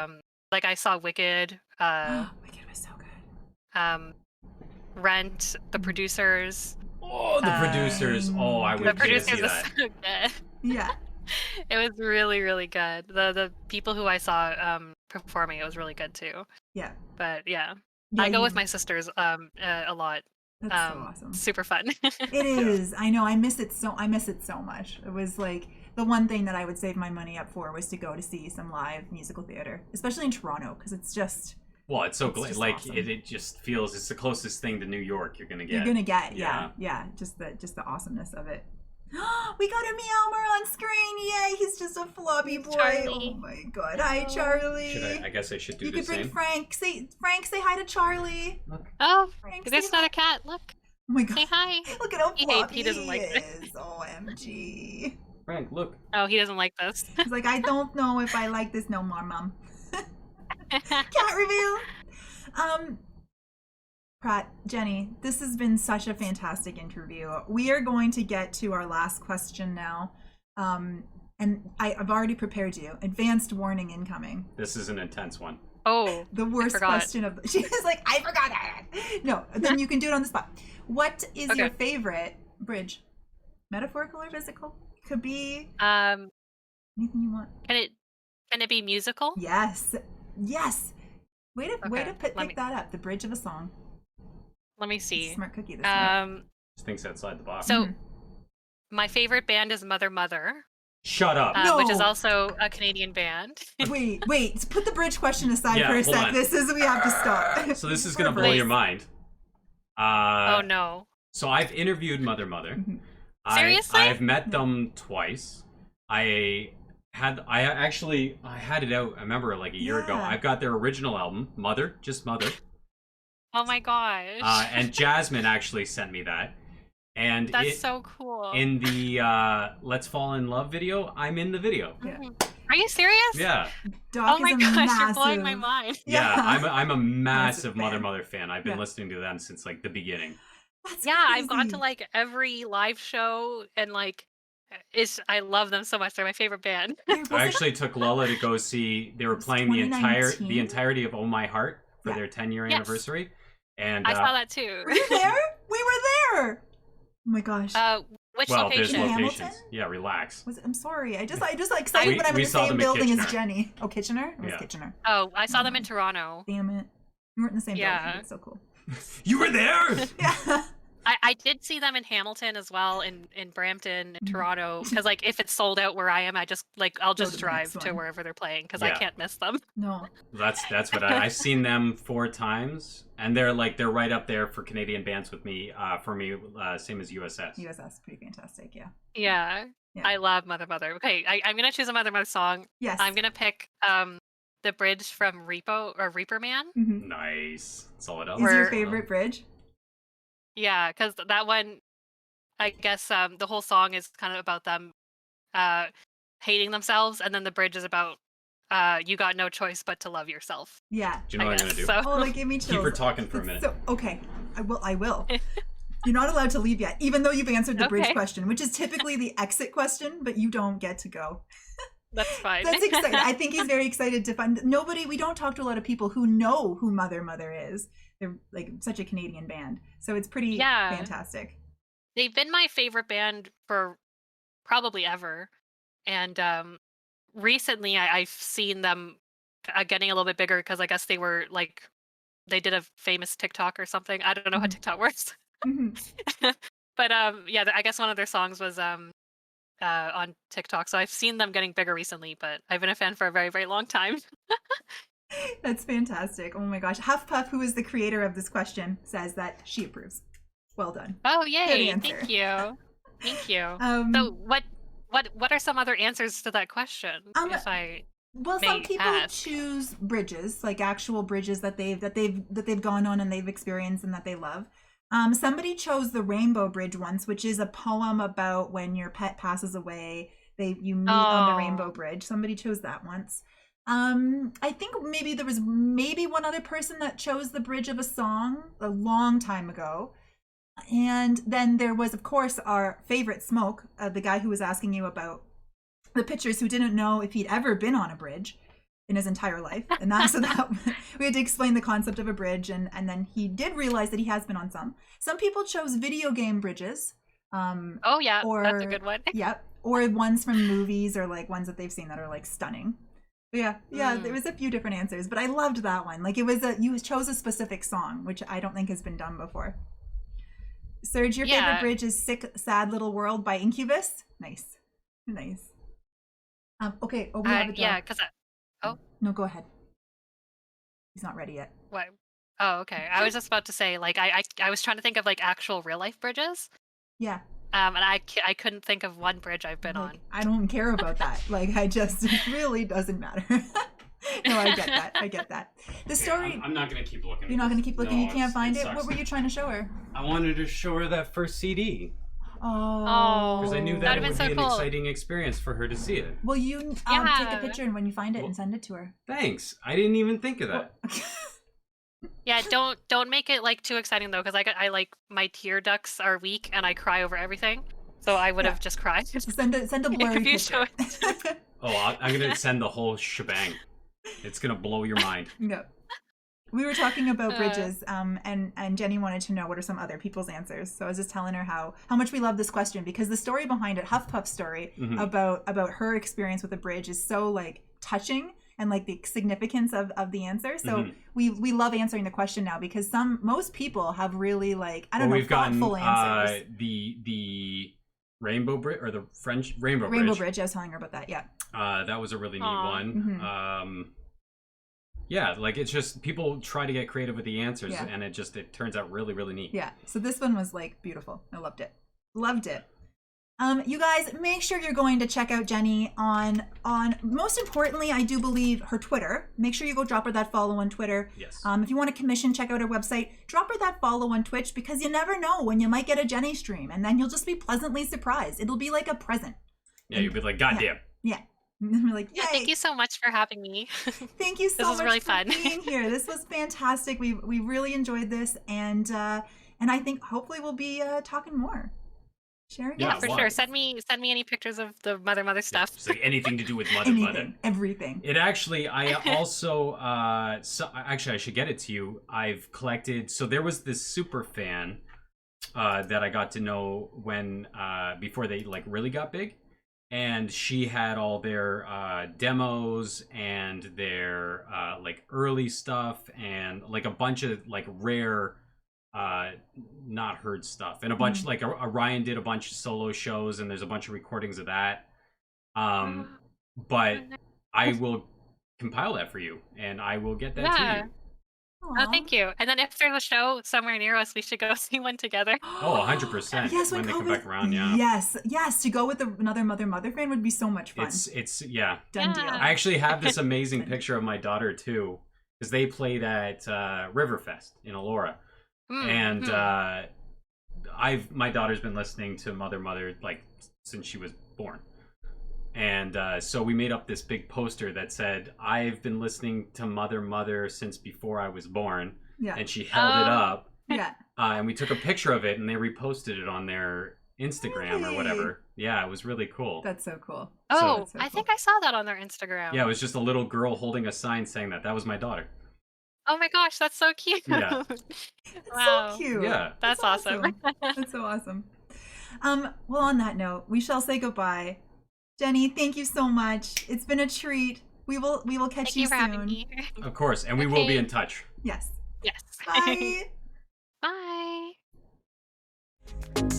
like I saw Wicked, Wicked was so good. Rent, the producers. Oh, the producers. Oh, I The would pay to producers see was that. so good. Yeah. It was really, really good. The people who I saw performing, it was really good too. Yeah. But yeah, Yeah, I go with you- my sisters a lot. That's so awesome. Super fun. It is. I know. I miss it so much. It was like the one thing that I would save my money up for was to go to see some live musical theater, especially in Toronto, because it's just. Well, it's so like awesome. it just feels it's the closest thing to New York you're gonna get. You're gonna get, yeah. Just the awesomeness of it. We got a Meowmer on screen! Yay! He's just a floppy boy. Charlie. Oh my god! Hi, Charlie. I guess I should do you the could bring same. Frank. Say hi to Charlie. Look. Oh, Frank, there's say not hi. a cat. Look. Oh my god! Say hi. Look at how floppy He doesn't like he this. is. OMG. Frank, look. Oh, he doesn't like this. He's like, I don't know if I like this no more, Mom. Cat reveal. Pratt, Jenny, this has been such a fantastic interview. We are going to get to our last question now. And I've already prepared you. Advanced warning incoming. This is an intense one. Oh, The worst question of she was like, I forgot that. No, then you can do it on the spot. What is your favorite bridge? Metaphorical or physical? Could be anything you want. Can it be musical? Yes. Way to pick me- that up. The bridge of a song. Let me see. Smart cookie this time. Just thinks outside the box. So my favorite band is Mother Mother, Shut up. which is No. also a Canadian band. Wait. Put the bridge question aside Yeah, for a hold sec. on. We have to stop. So this is gonna blow Please. your mind. Oh no. So I've interviewed Mother. Seriously? I've met them twice. I had it out. I remember like a year ago. Yeah. I've got their original album, Mother, just Mother. Oh my gosh. And Jasmine actually sent me that. And That's so cool. in the Let's Fall in Love video, I'm in the video. Yeah. Are you serious? Yeah. Doc Oh my is a gosh, massive... you're blowing my mind. Yeah, I'm a massive Massive fan. Mother fan. I've been Yeah. listening to them since like the beginning. That's Yeah, I've gone to crazy. like every live show and like I love them so much. They're my favorite band. I actually took Lala to go see. They were was playing the 2019? entirety of Oh My Heart for Yeah. their 10-year Yes. anniversary, and I saw that too. Were you there? We were there. Oh my gosh. Which well, there's location? Hamilton? locations. Yeah, relax. I'm sorry. I just like excited We- when I'm in we the saw same them at building as Kitchener. Jenny. Oh, Kitchener? It was Yeah. Kitchener. Oh, I saw them in Toronto. Damn it. We weren't in the same Yeah. building. It's so cool. You were there. Yeah. I did see them in Hamilton as well, in Brampton, in Toronto. Because like if it's sold out where I am, I'll to just the drive next to one. wherever they're playing because Yeah. I can't miss them. No. That's what I've seen them 4 times, and they're right up there for Canadian bands with me. For me, same as USS. USS, pretty fantastic. Yeah. Yeah. Yeah. I love Mother Mother. Okay, I'm gonna choose a Mother Mother song. Yes. I'm gonna pick the bridge from Reaper Man. Mhm. Nice. Solid up. Is your Where- favorite bridge? Yeah, because that one, I guess the whole song is kind of about them hating themselves, and then the bridge is about you got no choice but to love yourself. Yeah. Do you know what I'm gonna do? So. Oh, that gave me chills. Keep her talking for a It's minute. So, okay. I will. You're not allowed to leave yet, even though you've answered the bridge Okay. question, which is typically the exit question, but you don't get to go. That's fine. That's exciting. I think he's very excited to find we don't talk to a lot of people who know who Mother is. They're like such a Canadian band. So it's pretty Yeah. fantastic. They've been my favorite band for probably ever, and recently I've seen them getting a little bit bigger because I guess they were like they did a famous TikTok or something. I don't know how Mhm. TikTok works, Mhm. but yeah, I guess one of their songs was on TikTok. So I've seen them getting bigger recently, but I've been a fan for a very, very long time. That's fantastic. Oh my gosh. Huff Puff, who is the creator of this question, says that she approves. Well done. Oh yay! answer. Thank you, thank you. So What are some other answers to that question? If I well, may some people ask. choose bridges, like actual bridges that they've gone on and they've experienced and that they love. Somebody chose the Rainbow Bridge once, which is a poem about when your pet passes away. You meet on the Oh. Rainbow Bridge. Somebody chose that once. I think maybe there was one other person that chose the bridge of a song a long time ago. And then there was, of course, our favorite Smoke, the guy who was asking you about the pictures, who didn't know if he'd ever been on a bridge in his entire life. And that we had to explain the concept of a bridge, and then he did realize that he has been on some. Some people chose video game bridges. Oh yeah, that's a or- good one. Yep. Or ones from movies, or like ones that they've seen that are like stunning. But yeah, there was a few different answers, but I loved that one. Like you chose a specific song, which I don't think has been done before. Serge, your Yeah. favorite bridge is Sick, Sad Little World by Incubus. Nice. Nice. Okay. Oh, we have a job. Yeah, because No, go ahead. He's not ready yet. what? Oh, okay. I was just about to say, like, I was trying to think of like actual real life bridges, Yeah. and I couldn't think of one bridge I've been Like, on. I don't care about that. Like, it really doesn't matter. No, I get that. I get that. The story. I'm not gonna keep looking. You're not going to keep looking? No, You can't find it? sucks. What were you trying to show her? I wanted to show her that first CD Oh. because I knew that That'd it been would so be an cool. exciting experience for her to see it. Well, you take a Yeah. picture and when you find it and send it to her. Thanks. I didn't even think of that. Yeah, don't make it like too exciting though, because I like my tear ducts are weak and I cry over everything. So I would have just cried. Send a blurry If you show picture. Oh, I'm gonna send the whole shebang. It's gonna blow your mind. No. We were talking about bridges, and Jenny wanted to know what are some other people's answers. So I was just telling her how much we love this question, because the story behind it, Huffpuff's story about her experience with a bridge, is so like touching and like the significance of the answer. So we love answering the question now, because most people have really like we've thoughtful gotten answers. The Rainbow Bridge, or the French Rainbow Bridge. I was telling her about that. Yeah. That was a really neat one. Yeah, like it's just people try to get creative with the answers, and it turns out really, really neat. Yeah. So this one was like beautiful. I loved it. Loved it. You guys, make sure you're going to check out Jenny on most importantly, I do believe, her Twitter. Make sure you go drop her that follow on Twitter. Yes. If you want to commission, check out her website. Drop her that follow on Twitch, because you never know when you might get a Jenny stream, and then you'll just be pleasantly surprised. It'll be like a present. Yeah, you'll be like, God damn. Yeah. And we're like, yay. Yeah, thank you so much for having me. Thank you so This was much really for fun. being here. This was fantastic. We really enjoyed this, and I think hopefully we'll be talking more. Sharing. Yeah, Yeah, for why? sure. Send me any pictures of the mother stuff. It's like anything to do with mother. Anything, everything. It actually, I also, actually, I should get it to you. I've collected. So there was this super fan that I got to know when before they like really got big, and she had all their demos and their like early stuff and like a bunch of like rare. Not heard stuff, and a bunch like Orion did a bunch of solo shows, and there's a bunch of recordings of that. But I will compile that for you, and I will get that to you. Oh, thank you. And then if there's a show somewhere near us, we should go see one together. Oh, 100%. Yes, when they come COVID back around, yeah. Yes. To go with another mother fan would be so much fun. It's yeah. Done deal. I actually have this amazing picture of my daughter too, because they played at Riverfest in Elora. And my daughter's been listening to Mother like since she was born, and so we made up this big poster that said, "I've been listening to Mother since before I was born." Yeah. And she held it up. Yeah. And we took a picture of it, and they reposted it on their Instagram or whatever. Yeah, it was really cool. That's so cool. Oh, so I cool. think I saw that on their Instagram. Yeah, it was just a little girl holding a sign saying that. That was my daughter. Oh my gosh, that's so cute. Yeah. Wow. So cute. Yeah. That's awesome. That's so awesome. Well, on that note, we shall say goodbye. Jenny, thank you so much. It's been a treat. We will catch Thank you you for soon. having me. Of course, and we will be in touch. Yes. Yes. Bye. Bye.